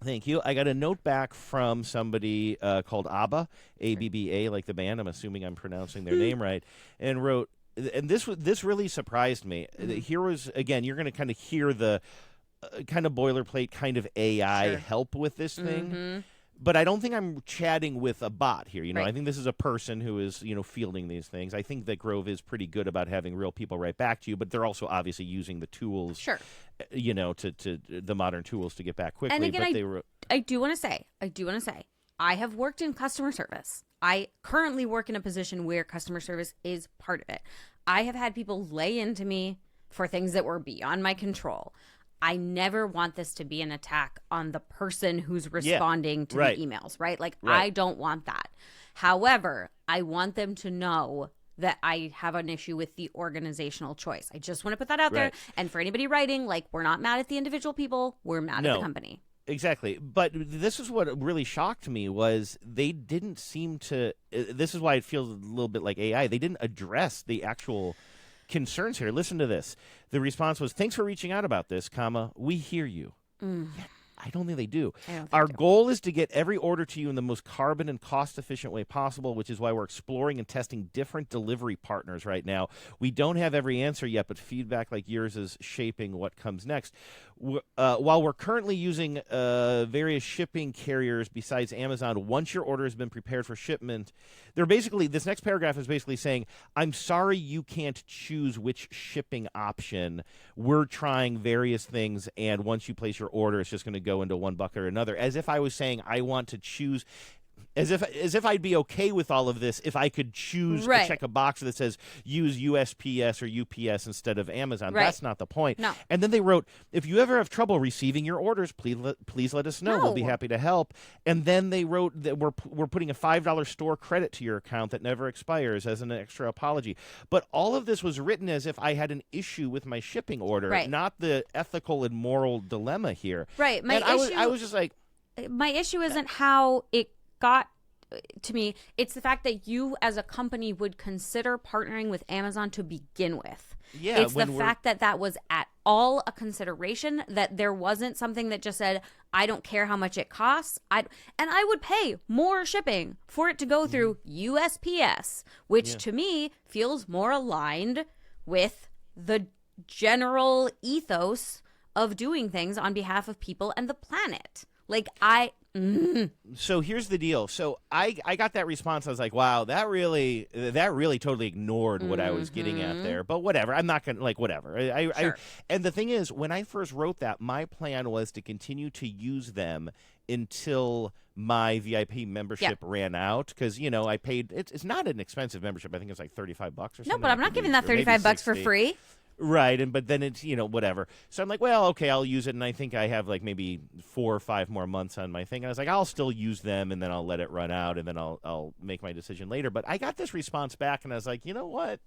Thank you. I got a note back from somebody called ABBA, ABBA, like the band. I'm assuming I'm pronouncing their name right, and wrote, and this really surprised me. Here was, again, you're going to kind of hear the kind of boilerplate kind of AI help with this thing. But I don't think I'm chatting with a bot here. You know, I think this is a person who is, you know, fielding these things. I think that Grove is pretty good about having real people write back to you, but they're also obviously using the tools, you know, to the modern tools to get back quickly. And again, I do want to say, I have worked in customer service. I currently work in a position where customer service is part of it. I have had people lay into me for things that were beyond my control. I never want this to be an attack on the person who's responding to the emails, right? Like, I don't want that. However, I want them to know that I have an issue with the organizational choice. I just want to put that out there. And for anybody writing, like, we're not mad at the individual people. We're mad at the company. Exactly. But this is what really shocked me was they didn't seem to – this is why it feels a little bit like AI. They didn't address the actual – concerns here. Listen to this. The response was, thanks for reaching out about this, we hear you. Yeah, I don't think they do. Our goal is to get every order to you in the most carbon and cost-efficient way possible, which is why we're exploring and testing different delivery partners right now. We don't have every answer yet, but feedback like yours is shaping what comes next. While we're currently using various shipping carriers besides Amazon, once your order has been prepared for shipment, they're basically, this next paragraph is basically saying, I'm sorry you can't choose which shipping option. We're trying various things, and once you place your order, it's just going to go into one bucket or another. As if I was saying, I want to choose. as if I'd be okay with all of this if I could choose to check a box that says use USPS or UPS instead of Amazon. Right. That's not the point. No. And then they wrote, if you ever have trouble receiving your orders, please let us know. No. We'll be happy to help. And then they wrote that we're putting a $5 store credit to your account that never expires as an extra apology. But all of this was written as if I had an issue with my shipping order, not the ethical and moral dilemma here. Right. I was just like, my issue isn't how it got to me. It's the fact that you as a company would consider partnering with Amazon to begin with. Yeah, it's the fact that was at all a consideration, that there wasn't something that just said, I don't care how much it costs. And I would pay more shipping for it to go through USPS, which to me feels more aligned with the general ethos of doing things on behalf of people and the planet. So here's the deal. So I got that response. I was like, wow, that really totally ignored what I was getting at there. But whatever. I'm not going to, whatever. And the thing is, when I first wrote that, my plan was to continue to use them until my VIP membership ran out. Because, I paid, it's not an expensive membership. I think it's like $35 or something. No, but I'm not giving that $35 for free. Right, but then it's, whatever. So I'm like, well, okay, I'll use it, and I think I have maybe 4 or 5 more months on my thing. And I was like, I'll still use them, and then I'll let it run out, and then I'll make my decision later. But I got this response back, and I was like, you know what?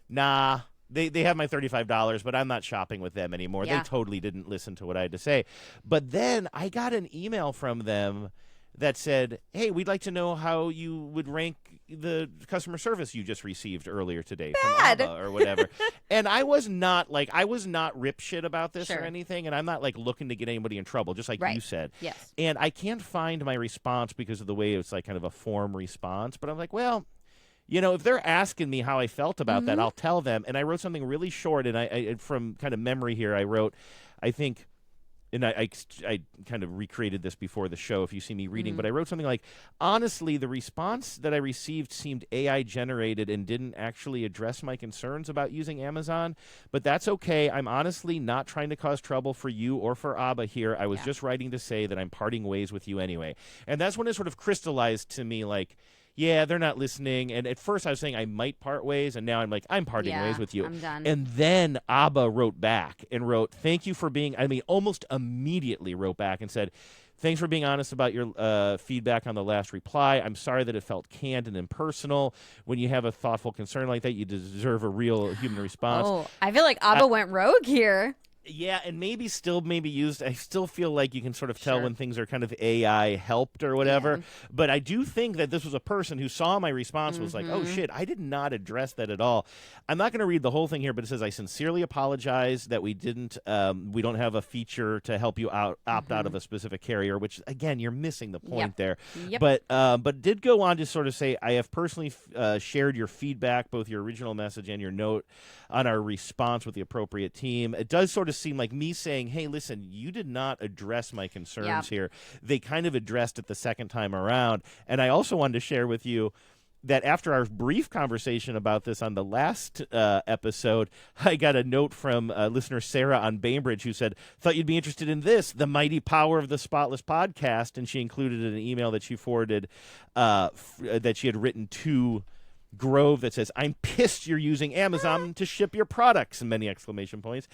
Nah, they have my $35, but I'm not shopping with them anymore. Yeah. They totally didn't listen to what I had to say. But then I got an email from them that said, hey, we'd like to know how you would rank the customer service you just received earlier today from ABBA or whatever. And I was not rip shit about this or anything, and I'm not looking to get anybody in trouble, just like you said. Yes. And I can't find my response because of the way it's kind of a form response, but I'm like, well, if they're asking me how I felt about that, I'll tell them. And I wrote something really short, and I from kind of memory here, I wrote, I think, and I kind of recreated this before the show if you see me reading, but I wrote something like, honestly, the response that I received seemed AI generated and didn't actually address my concerns about using Amazon, but that's okay. I'm honestly not trying to cause trouble for you or for ABBA here. I was just writing to say that I'm parting ways with you anyway. And that's when it sort of crystallized to me yeah, they're not listening. And at first I was saying I might part ways, and now I'm like, I'm parting ways with you. I'm done. And then ABBA wrote back and wrote, thank you for being, almost immediately wrote back and said, thanks for being honest about your feedback on the last reply. I'm sorry that it felt canned and impersonal. When you have a thoughtful concern like that, you deserve a real human response. Oh, I feel like ABBA went rogue here. Yeah, and maybe used. I still feel like you can sort of tell when things are kind of AI helped or whatever. Yeah. But I do think that this was a person who saw my response and was like, oh, shit, I did not address that at all. I'm not going to read the whole thing here, but it says, I sincerely apologize that we don't have a feature to help you opt out of a specific carrier, which, again, you're missing the point there. Yep. But did go on to sort of say, I have personally shared your feedback, both your original message and your note, on our response with the appropriate team. It does sort of seem like me saying, hey, listen, you did not address my concerns here. They kind of addressed it the second time around. And I also wanted to share with you that after our brief conversation about this on the last episode, I got a note from listener Sarah on Bainbridge who said, thought you'd be interested in this, the mighty power of the Spotless podcast. And she included an email that she forwarded that she had written to Grove that says, I'm pissed you're using Amazon to ship your products, and many exclamation points.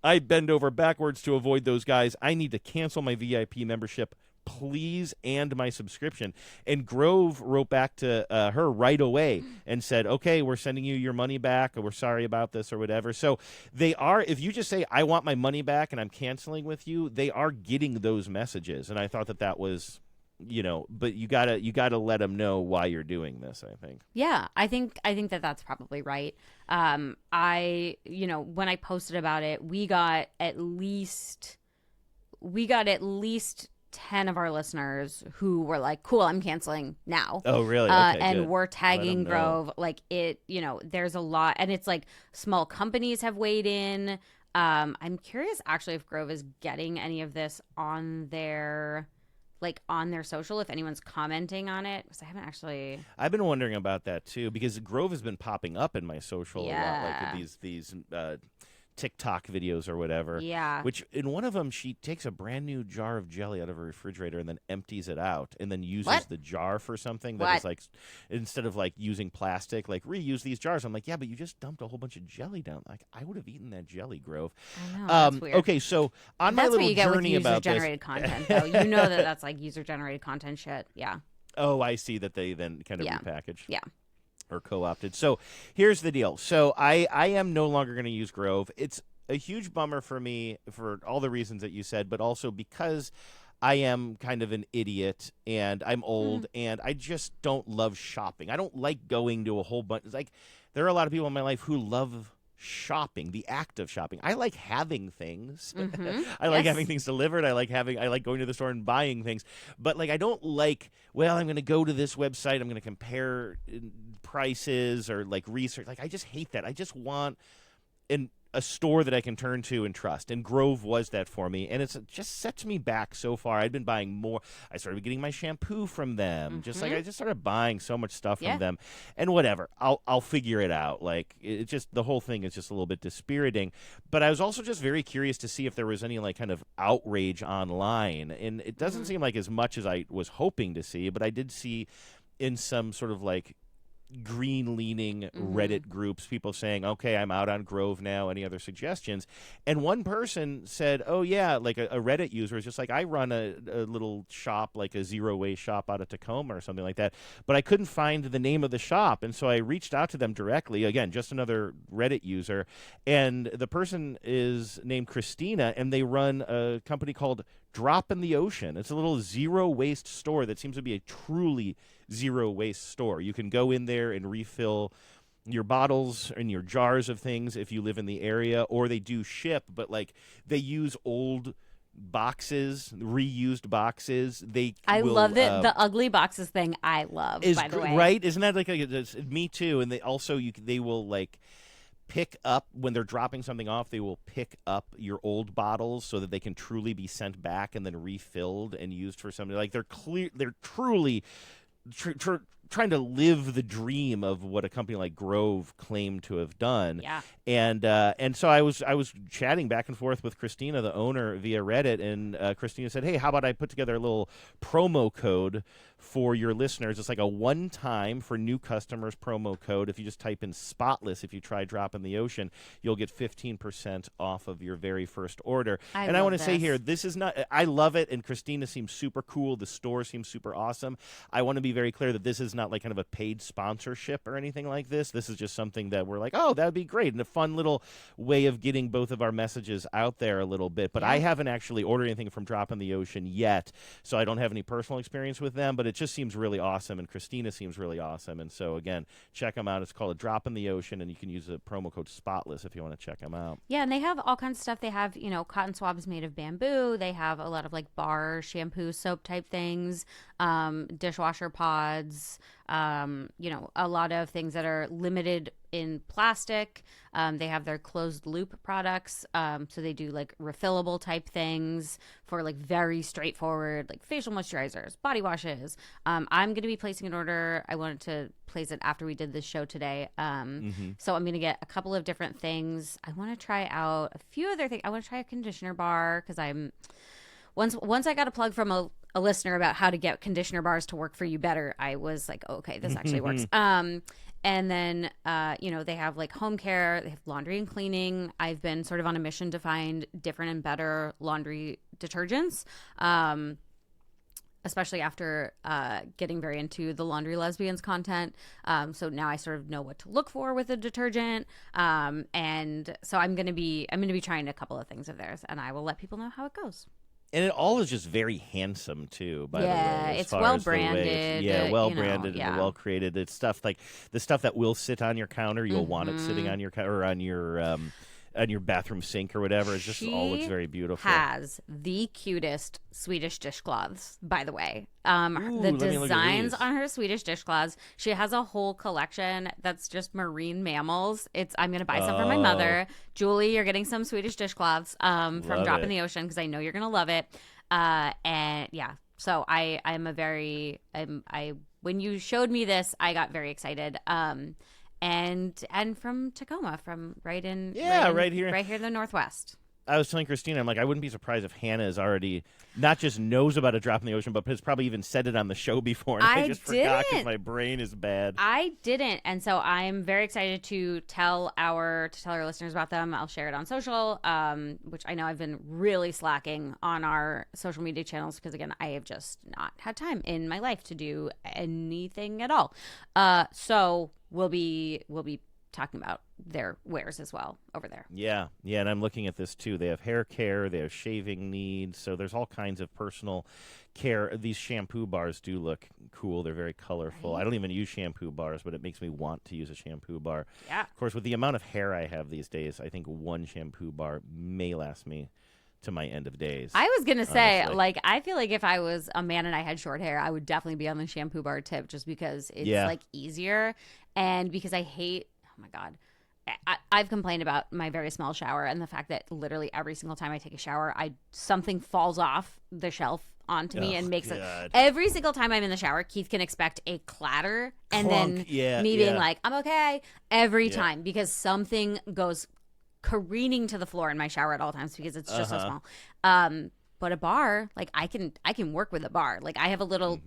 I bend over backwards to avoid those guys. I need to cancel my VIP membership, please, and my subscription. And Grove wrote back to her right away and said, okay, we're sending you your money back, or we're sorry about this, or whatever. So they are, if you just say, I want my money back and I'm canceling with you, they are getting those messages. And I thought that was, but you gotta let them know why you're doing this, I think. Yeah, I think that that's probably right. When I posted about it, we got at least 10 of our listeners who were like, cool, I'm canceling now. Oh, really? Okay, and good. we're tagging Grove. There's a lot, and it's like small companies have weighed in. I'm curious actually if Grove is getting any of this on their social, if anyone's commenting on it, because I haven't actually. I've been wondering about that too, because Grove has been popping up in my social a lot, like these TikTok videos or whatever. Yeah. Which in one of them, she takes a brand new jar of jelly out of her refrigerator and then empties it out and then uses the jar for something that is like, instead of like using plastic, like reuse these jars. I'm like, yeah, but you just dumped a whole bunch of jelly down. Like, I would have eaten that jelly, Grove. I know, that's weird. Okay, so on my little journey about this. That's what you get with user-generated content, though. You know that's like user-generated content shit. Yeah. Oh, I see that they then kind of repackaged. Yeah. Or co-opted. So here's the deal. So I am no longer going to use Grove. It's a huge bummer for me for all the reasons that you said, but also because I am kind of an idiot and I'm old and I just don't love shopping. I don't like going to a whole bunch. Like, there are a lot of people in my life who love shopping, the act of shopping. I like having things. I like having things delivered. I like going to the store and buying things. But like, I don't like, well, I'm going to go to this website, I'm going to compare prices or like research. Like, I just hate that. I just want a store that I can turn to and trust. And Grove was that for me. And it just sets me back so far. I'd been buying more. I started getting my shampoo from them. Just like I just started buying so much stuff from them. And whatever. I'll figure it out. Like, it just, the whole thing is just a little bit dispiriting. But I was also just very curious to see if there was any like kind of outrage online. And it doesn't seem like as much as I was hoping to see, but I did see in some sort of like green-leaning Reddit groups, people saying, okay, I'm out on Grove now, any other suggestions? And one person said, oh, yeah, like a Reddit user is just like, I run a little shop, like a zero-waste shop out of Tacoma or something like that, but I couldn't find the name of the shop, and so I reached out to them directly, again, just another Reddit user, and the person is named Christina, and they run a company called Drop in the Ocean. It's a little zero-waste store that seems to be a truly zero-waste store. You can go in there and refill your bottles and your jars of things if you live in the area, or they do ship, but like they use old boxes, reused boxes. I love it. The ugly boxes thing I love, by the way. Right? Isn't that like me too? And they also, they will like pick up when they're dropping something off, they will pick up your old bottles so that they can truly be sent back and then refilled and used for something. Like, they're truly trying to live the dream of what a company like Grove claimed to have done. Yeah. And so I was chatting back and forth with Christina, the owner, via Reddit, and Christina said, hey, how about I put together a little promo code for your listeners? It's like a one-time for new customers promo code. If you just type in Spotless, if you try Drop in the Ocean, you'll get 15% off of your very first order. I want to say here, this is not, I love it, and Christina seems super cool. The store seems super awesome. I want to be very clear that this is not like kind of a paid sponsorship or anything like this. This is just something that we're like, oh, that would be great, and a fun little way of getting both of our messages out there a little bit. But I haven't actually ordered anything from Drop in the Ocean yet, so I don't have any personal experience with them, but it just seems really awesome, and Christina seems really awesome. And so, again, check them out. It's called a Drop in the Ocean, and you can use the promo code Spotless if you want to check them out. Yeah, and they have all kinds of stuff. They have, cotton swabs made of bamboo. They have a lot of, like, bar shampoo, soap type things, dishwasher pods, a lot of things that are limited in plastic. They have their closed loop products. So they do like refillable type things for like very straightforward, like facial moisturizers, body washes. I'm going to be placing an order. I wanted to place it after we did this show today. So I'm going to get a couple of different things. I want to try out a few other things. I want to try a conditioner bar because once I got a plug from a listener about how to get conditioner bars to work for you better, I was like, oh, okay, this actually works. And then, they have like home care, they have laundry and cleaning. I've been sort of on a mission to find different and better laundry detergents, especially after getting very into the Laundry Lesbians content. So now I sort of know what to look for with a detergent. And so I'm going to be trying a couple of things of theirs, and I will let people know how it goes. And it all is just very handsome too. By the way, it's well branded. Well branded and well created. It's stuff like the stuff that will sit on your counter. You'll want it sitting on your counter or on your bathroom sink or whatever. It just all looks very beautiful. Has the cutest Swedish dishcloths, by the way. Ooh, the designs on her Swedish dishcloths. She has a whole collection that's just marine mammals. I'm going to buy some for my mother. Julie, you're getting some Swedish dishcloths from Drop in the Ocean because I know you're going to love it. And yeah, so when you showed me this, I got very excited. and from Tacoma, from right here in the Northwest. I was telling Christina, I'm like, I wouldn't be surprised if Hannah is already not just knows about a drop in the ocean, but has probably even said it on the show before. And I just forgot because my brain is bad. I didn't, and so I'm very excited to tell our listeners about them. I'll share it on social, which I know I've been really slacking on our social media channels because again, I have just not had time in my life to do anything at all. So we'll be talking about their wares as well over there. Yeah, and I'm looking at this too. They have hair care, they have shaving needs, so there's all kinds of personal care. These shampoo bars do look cool. They're very colorful. Right. I don't even use shampoo bars, but it makes me want to use a shampoo bar. Yeah. Of course, with the amount of hair I have these days, I think one shampoo bar may last me to my end of days. I was going to say, like, I feel like if I was a man and I had short hair, I would definitely be on the shampoo bar tip just because it's like easier and because I hate, oh my God, I've complained about my very small shower and the fact that literally every single time I take a shower, something falls off the shelf onto me and makes it. Every single time I'm in the shower, Keith can expect a clatter and then me being like, I'm okay every time because something goes careening to the floor in my shower at all times because it's just so small. But a bar, like I can work with a bar. Like I have a little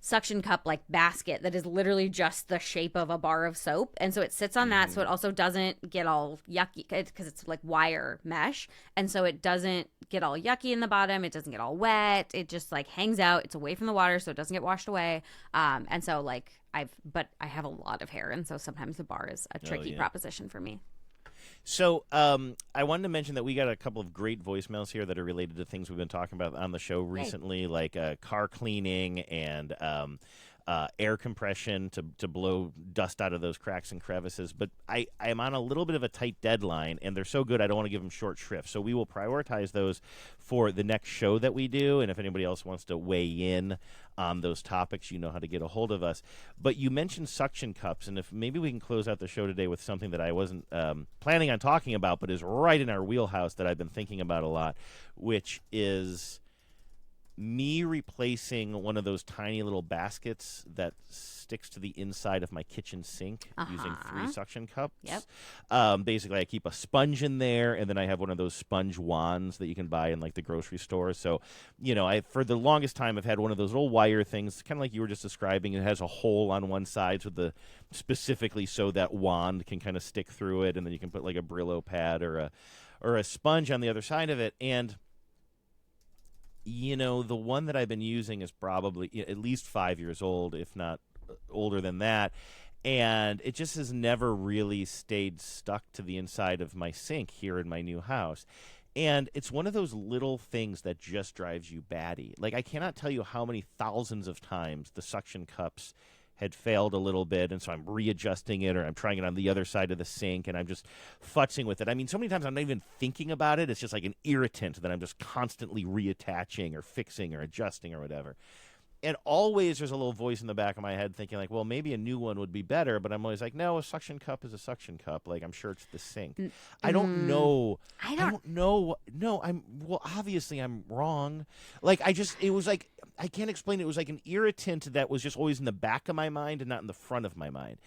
suction cup like basket that is literally just the shape of a bar of soap, and so it sits on that, so it also doesn't get all yucky because it's like wire mesh, and so it doesn't get all yucky in the bottom, it doesn't get all wet, it just like hangs out, it's away from the water so it doesn't get washed away, and so like I have a lot of hair, and so sometimes the bar is a tricky proposition for me. So I wanted to mention that we got a couple of great voicemails here that are related to things we've been talking about on the show recently, like car cleaning and air compression to blow dust out of those cracks and crevices. But I'm on a little bit of a tight deadline, and they're so good I don't want to give them short shrift. So we will prioritize those for the next show that we do, and if anybody else wants to weigh in on those topics, you know how to get a hold of us. But you mentioned suction cups, and if maybe we can close out the show today with something that I wasn't planning on talking about, but is right in our wheelhouse that I've been thinking about a lot, which is me replacing one of those tiny little baskets that sticks to the inside of my kitchen sink using 3 suction cups. Yep. Basically, I keep a sponge in there, and then I have one of those sponge wands that you can buy in like the grocery store. So, you know, for the longest time, I've had one of those little wire things, kind of like you were just describing. It has a hole on one side, specifically so that wand can kind of stick through it, and then you can put like a Brillo pad or a sponge on the other side of it, and you know, the one that I've been using is probably at least 5 years old, if not older than that. And it just has never really stayed stuck to the inside of my sink here in my new house. And it's one of those little things that just drives you batty. Like, I cannot tell you how many thousands of times the suction cups had failed a little bit, and so I'm readjusting it, or I'm trying it on the other side of the sink, and I'm just futzing with it. I mean, so many times I'm not even thinking about it. It's just like an irritant that I'm just constantly reattaching or fixing or adjusting or whatever. And always there's a little voice in the back of my head thinking like, well, maybe a new one would be better, but I'm always like, no, a suction cup is a suction cup. Like, I'm sure it's the sink. I don't know. I don't know. No, obviously I'm wrong. Like, it was like, I can't explain it. It was like an irritant that was just always in the back of my mind and not in the front of my mind.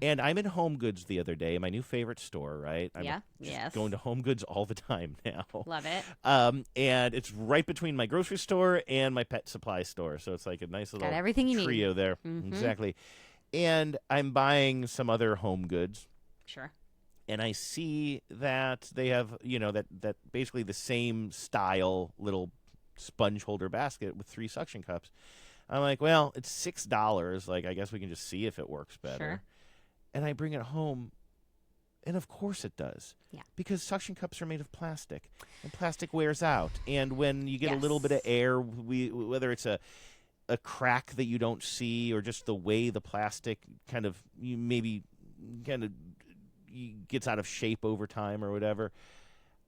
And I'm in Home Goods the other day, my new favorite store, right? I'm going to Home Goods all the time now. Love it. And it's right between my grocery store and my pet supply store. So it's like a nice little everything you trio need. There. Exactly. And I'm buying some other Home Goods. Sure. And I see that they have, you know, that basically the same style little sponge holder basket with 3 suction cups. I'm like, well, it's $6. Like, I guess we can just see if it works better. Sure. And I bring it home, and of course it does. Yeah. Because suction cups are made of plastic, and plastic wears out. And when you get a little bit of air, whether it's a crack that you don't see or just the way the plastic kind of gets out of shape over time or whatever.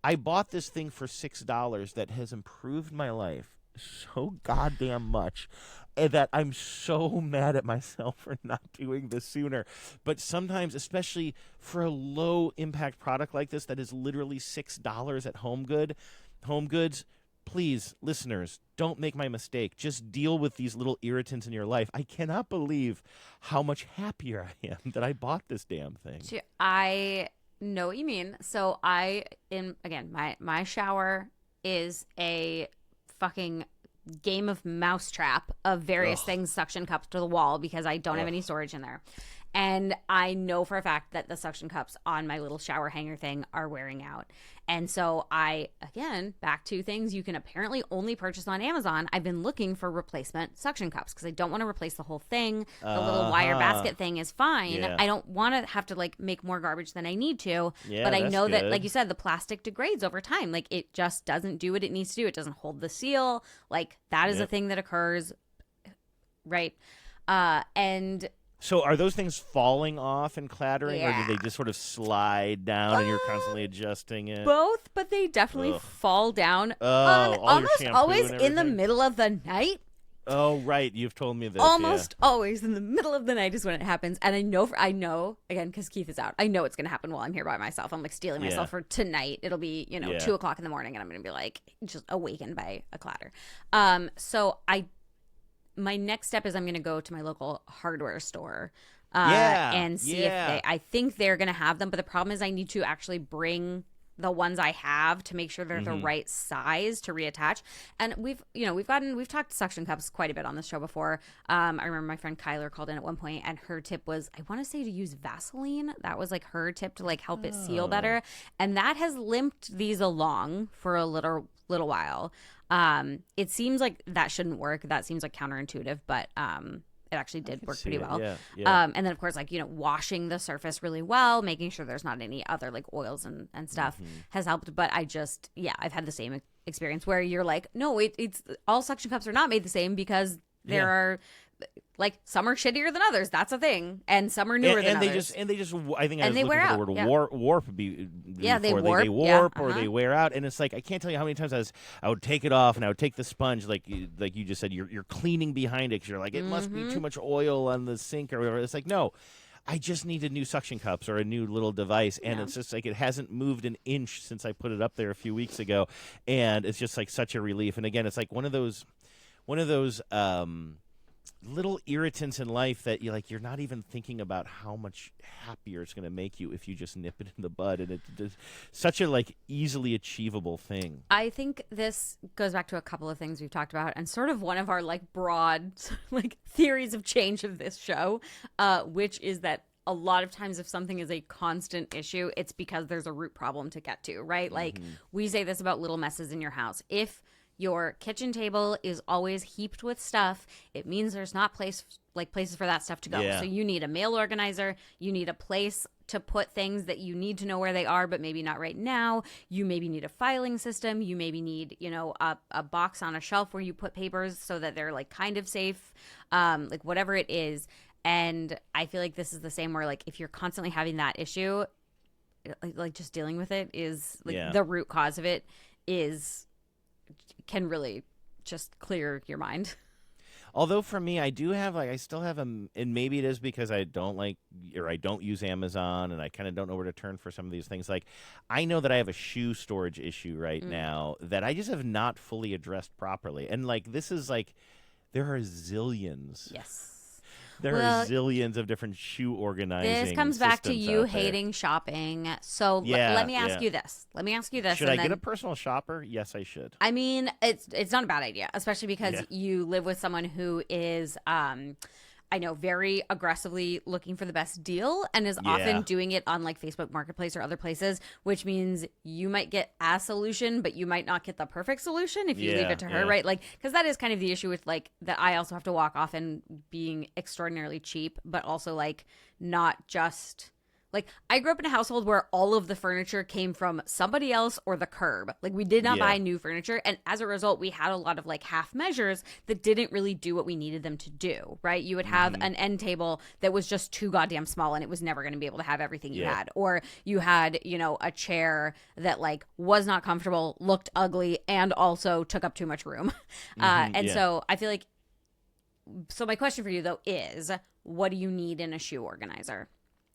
I bought this thing for $6 that has improved my life so goddamn much that I'm so mad at myself for not doing this sooner. But sometimes, especially for a low impact product like this that is literally $6 at Home Goods, please, listeners, don't make my mistake. Just deal with these little irritants in your life. I cannot believe how much happier I am that I bought this damn thing. I know what you mean. So again, my shower is a fucking game of mousetrap of various things, suction cups to the wall, because I don't have any storage in there. And I know for a fact that the suction cups on my little shower hanger thing are wearing out. And so again, back to things you can apparently only purchase on Amazon. I've been looking for replacement suction cups because I don't want to replace the whole thing. The little wire basket thing is fine. Yeah. I don't want to have to like make more garbage than I need to. Yeah, but I that's know that, good. like you said, the plastic degrades over time. Like it just doesn't do what it needs to do. It doesn't hold the seal. Like that is a thing that occurs. Right. And so are those things falling off and clattering, or Yeah. do they just sort of slide down and you're constantly adjusting it? both, but they definitely fall down all your almost shampoo always and in the everything? middle of the night. Oh, right. You've told me this. Almost always in the middle of the night is when it happens. And I know again, because Keith is out, I know it's going to happen while I'm here by myself. I'm like stealing myself for tonight. It'll be, 2:00 in the morning and I'm going to be like just awakened by a clatter. So my next step is I'm going to go to my local hardware store and see if I think they're going to have them. But the problem is I need to actually bring the ones I have to make sure they're the right size to reattach. And we've talked suction cups quite a bit on this show before. I remember my friend Kyler called in at one point and her tip was, I want to say, to use Vaseline. That was like her tip to like help it seal better. And that has limped these along for a little while. It seems like that shouldn't work. That seems like counterintuitive, but it actually did work pretty well. Yeah. And then of course, like, washing the surface really well, making sure there's not any other like oils and stuff has helped. But I've had the same experience where you're like, no, it's all suction cups are not made the same because there are like some are shittier than others. That's a thing, and some are newer than others. They just. I think I was they looking wear for out. the word Yeah. warp. They warp. They warp or Uh-huh. they wear out, and it's like I can't tell you how many times I would take it off and I would take the sponge, like you just said, you're cleaning behind it because you're like it must be too much oil on the sink or whatever. It's like no. I just needed new suction cups or a new little device, and it's just like it hasn't moved an inch since I put it up there a few weeks ago, and it's just like such a relief. And again, it's like one of those little irritants in life that you're not even thinking about how much happier it's going to make you if you just nip it in the bud, and it's such a like easily achievable thing. I think this goes back to a couple of things we've talked about, and sort of one of our like broad like theories of change of this show, which is that a lot of times if something is a constant issue, it's because there's a root problem to get to, right? Like we say this about little messes in your house. If your kitchen table is always heaped with stuff, it means there's not places for that stuff to go. Yeah. So you need a mail organizer, you need a place to put things that you need to know where they are, but maybe not right now. You maybe need a filing system. You maybe need, a box on a shelf where you put papers so that they're like kind of safe, like whatever it is. And I feel like this is the same where like if you're constantly having that issue, like just dealing with it is like the root cause of it can really just clear your mind. Although for me, I do have I still have and maybe it is because I don't use Amazon and I kind of don't know where to turn for some of these things. Like I know that I have a shoe storage issue right now that I just have not fully addressed properly. And like this is like there are zillions. Yes. There are zillions of different shoe organizing. This comes back to systems you out there. hating shopping. So let me ask you this. Should I get a personal shopper? Yes, I should. I mean, it's not a bad idea, especially because you live with someone who is I know, very aggressively looking for the best deal and is often doing it on like Facebook Marketplace or other places, which means you might get a solution, but you might not get the perfect solution if you leave it to her, right? Like, because that is kind of the issue with like that I also have to walk off and being extraordinarily cheap, but also like not just... Like, I grew up in a household where all of the furniture came from somebody else or the curb. Like, we did not buy new furniture. And as a result, we had a lot of, like, half measures that didn't really do what we needed them to do, right? You would have an end table that was just too goddamn small and it was never going to be able to have everything you had. Or you had, a chair that, like, was not comfortable, looked ugly, and also took up too much room. So I feel like... So my question for you, though, is what do you need in a shoe organizer?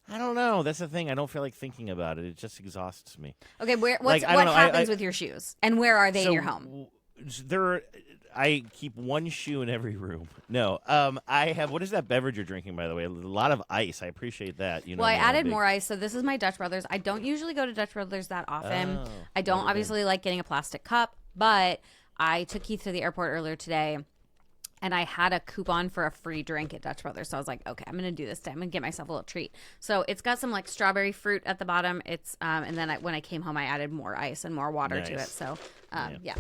I don't know. That's the thing. I don't feel like thinking about it. It just exhausts me. Okay, what Like, happens with your shoes, and where are they in your home? I keep one shoe in every room. No, I have. What is that beverage you're drinking, by the way? A lot of ice. I appreciate that. You know, well, I added more ice. So this is my Dutch Brothers. I don't usually go to Dutch Brothers that often. I don't obviously like getting a plastic cup, but I took Keith to the airport earlier today, and I had a coupon for a free drink at Dutch Brothers. So I was like, okay, I'm going to do this today. I'm going to get myself a little treat. So it's got some like strawberry fruit at the bottom. It's and then when I came home, I added more ice and more water to it. So yeah.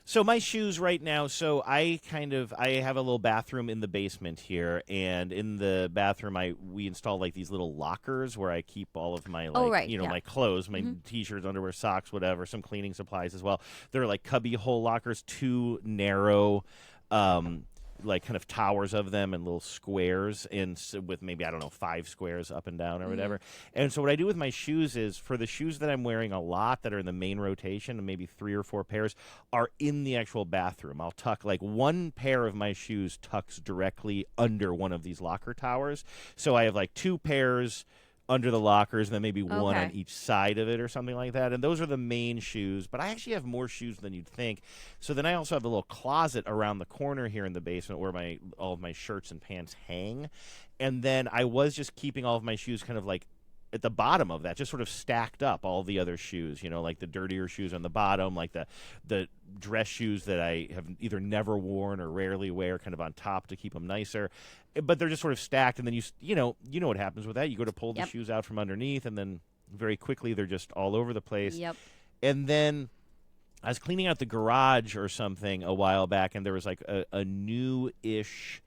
So my shoes right now, so I have a little bathroom in the basement here, and in the bathroom we install like these little lockers where I keep all of my my clothes, my t-shirts, underwear, socks, whatever, some cleaning supplies as well. They're like cubby hole lockers, 2 narrow like kind of towers of them and little squares with maybe, I don't know, 5 squares up and down or whatever. And so what I do with my shoes is, for the shoes that I'm wearing a lot that are in the main rotation, and maybe 3 or 4 pairs are in the actual bathroom, I'll tuck like 1 pair of my shoes tucks directly under one of these locker towers. So I have like 2 pairs under the lockers, and then maybe 1 on each side of it or something like that. And those are the main shoes, but I actually have more shoes than you'd think. So then I also have a little closet around the corner here in the basement where all of my shirts and pants hang. And then I was just keeping all of my shoes kind of like at the bottom of that, just sort of stacked up all the other shoes, like the dirtier shoes on the bottom, like the dress shoes that I have either never worn or rarely wear, kind of on top to keep them nicer. But they're just sort of stacked, and then you know what happens with that. You go to pull the shoes out from underneath, and then very quickly they're just all over the place. Yep. And then I was cleaning out the garage or something a while back, and there was like a new-ish,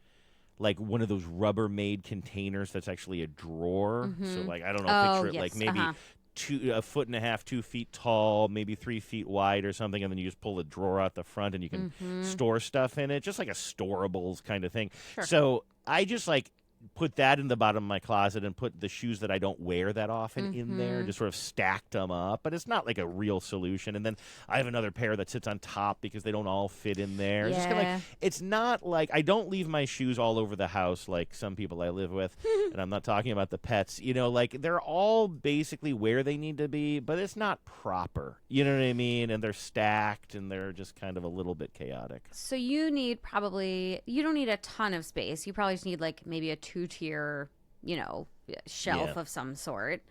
like one of those Rubbermaid containers that's actually a drawer. So like, I don't know, picture it like maybe 1.5 feet, 2 feet tall, maybe 3 feet wide or something, and then you just pull a drawer out the front and you can store stuff in it, just like a storables kind of thing. Sure. So I just like put that in the bottom of my closet and put the shoes that I don't wear that often in there, just sort of stacked them up. But it's not like a real solution. And then I have another pair that sits on top because they don't all fit in there. Yeah. It's just kinda like, it's not like, I don't leave my shoes all over the house like some people I live with. And I'm not talking about the pets. Like they're all basically where they need to be, but it's not proper. You know what I mean? And they're stacked and they're just kind of a little bit chaotic. So you don't need a ton of space. You probably just need like maybe a 2-tier, shelf of some sort.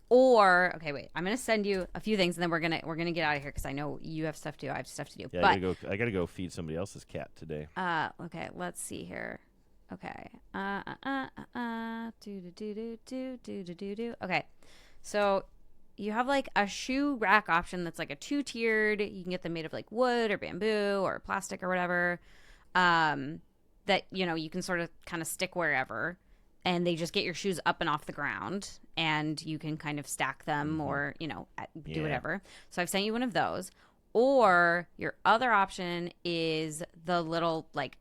Or wait, I'm gonna send you a few things, and then we're gonna get out of here because I know you have stuff to do. I have stuff to do. Yeah, but I gotta go feed somebody else's cat today. Okay, let's see here. Okay. Okay, so you have like a shoe rack option that's like a 2-tiered. You can get them made of like wood or bamboo or plastic or whatever. That you can sort of kind of stick wherever, and they just get your shoes up and off the ground, and you can kind of stack them or do whatever. So I've sent you one of those. Or your other option is the little like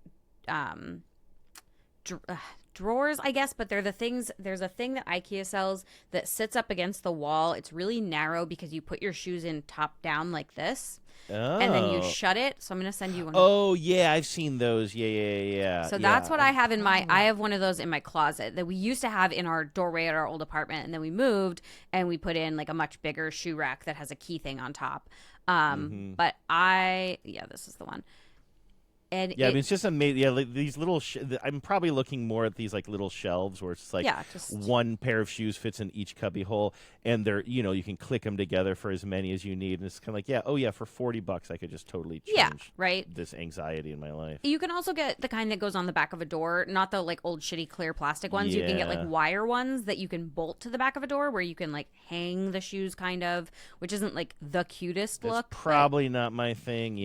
drawers, I guess, but they're the things. There's a thing that IKEA sells that sits up against the wall. It's really narrow because you put your shoes in top down like this. Oh. And then you shut it. So I'm going to send you one. Oh, yeah, I've seen those. Yeah. So that's what I have in I have one of those in my closet that we used to have in our doorway at our old apartment. And then we moved and we put in like a much bigger shoe rack that has a key thing on top. But this is the one. And I mean, it's just amazing. Yeah, like these little. I'm probably looking more at these like little shelves where it's like one pair of shoes fits in each cubby hole, and they're you can click them together for as many as you need, and it's kind of like for $40 I could just totally change this anxiety in my life. You can also get the kind that goes on the back of a door, not the like old shitty clear plastic ones. You can get like wire ones that you can bolt to the back of a door where you can like hang the shoes kind of, which isn't like the cutest look. Probably not my thing.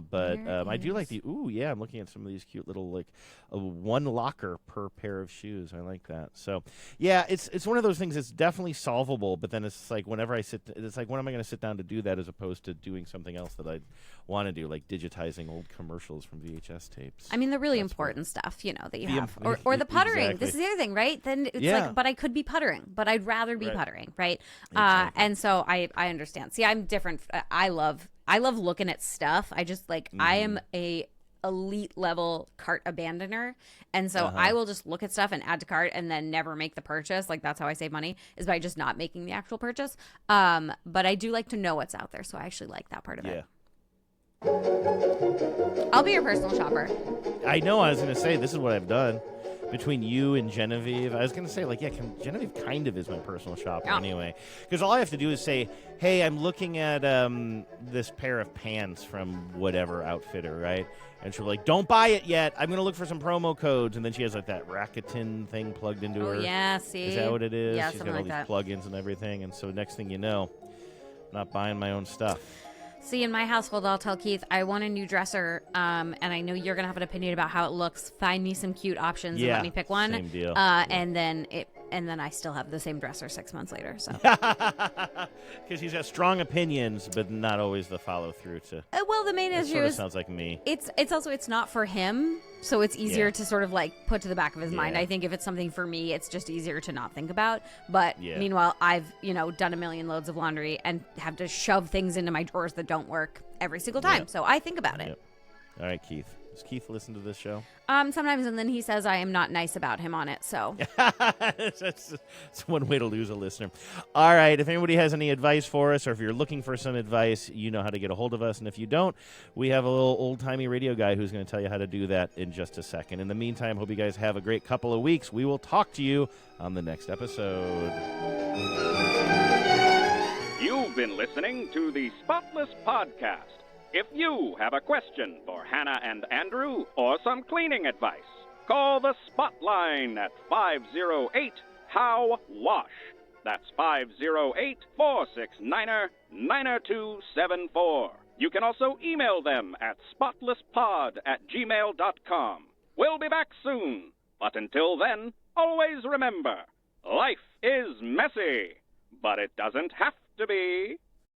But I do like the. Ooh, yeah, I'm looking at some of these cute little, like, one locker per pair of shoes. I like that. So, yeah, it's one of those things that's definitely solvable, but then it's like whenever it's like, when am I going to sit down to do that as opposed to doing something else that I want to do, like digitizing old commercials from VHS tapes. I mean, the really important stuff, that you have. Or the puttering. Exactly. This is the other thing, right? Then it's like, but I could be puttering, but I'd rather be puttering, right? Exactly. And so I understand. See, I'm different. I love looking at stuff. I just I am a elite level cart abandoner, and so I will just look at stuff and add to cart and then never make the purchase. Like, that's how I save money, is by just not making the actual purchase. But I do like to know what's out there, so I actually like that part of it. I'll be your personal shopper. I know. I was going to say, this is what I've done. Between you and Genevieve, I was going to say, like, yeah, Genevieve kind of is my personal shopper anyway. Because all I have to do is say, hey, I'm looking at this pair of pants from whatever outfitter, right? And she'll be like, don't buy it yet. I'm going to look for some promo codes. And then she has, like, that Rakuten thing plugged into her. Oh, yeah, see? Is that what it is? Yeah, She's something got all like these that. plugins and everything. And so next thing you know, I'm not buying my own stuff. See, in my household, I'll tell Keith, I want a new dresser, and I know you're going to have an opinion about how it looks. Find me some cute options and let me pick one. Same deal. And then I still have the same dresser 6 months later. So, because he's got strong opinions, but not always the follow through to. Well, the main issue is sounds like me. It's also it's not for him, so it's easier to sort of like put to the back of his mind. Yeah. I think if it's something for me, it's just easier to not think about. But Yeah. meanwhile, I've done a million loads of laundry and have to shove things into my drawers that don't work every single time. Yep. So I think about it. Yep. All right, Keith. Does Keith listen to this show? Sometimes, and then he says I am not nice about him on it. So That's one way to lose a listener. All right. If anybody has any advice for us, or if you're looking for some advice, you know how to get a hold of us. And if you don't, we have a little old-timey radio guy who's going to tell you how to do that in just a second. In the meantime, hope you guys have a great couple of weeks. We will talk to you on the next episode. You've been listening to the Spotless Podcast. If you have a question for Hannah and Andrew or some cleaning advice, call the Spotline at 508-HOW-WASH. That's 508-469-9274. You can also email them at spotlesspod@gmail.com. We'll be back soon. But until then, always remember, life is messy, but it doesn't have to be.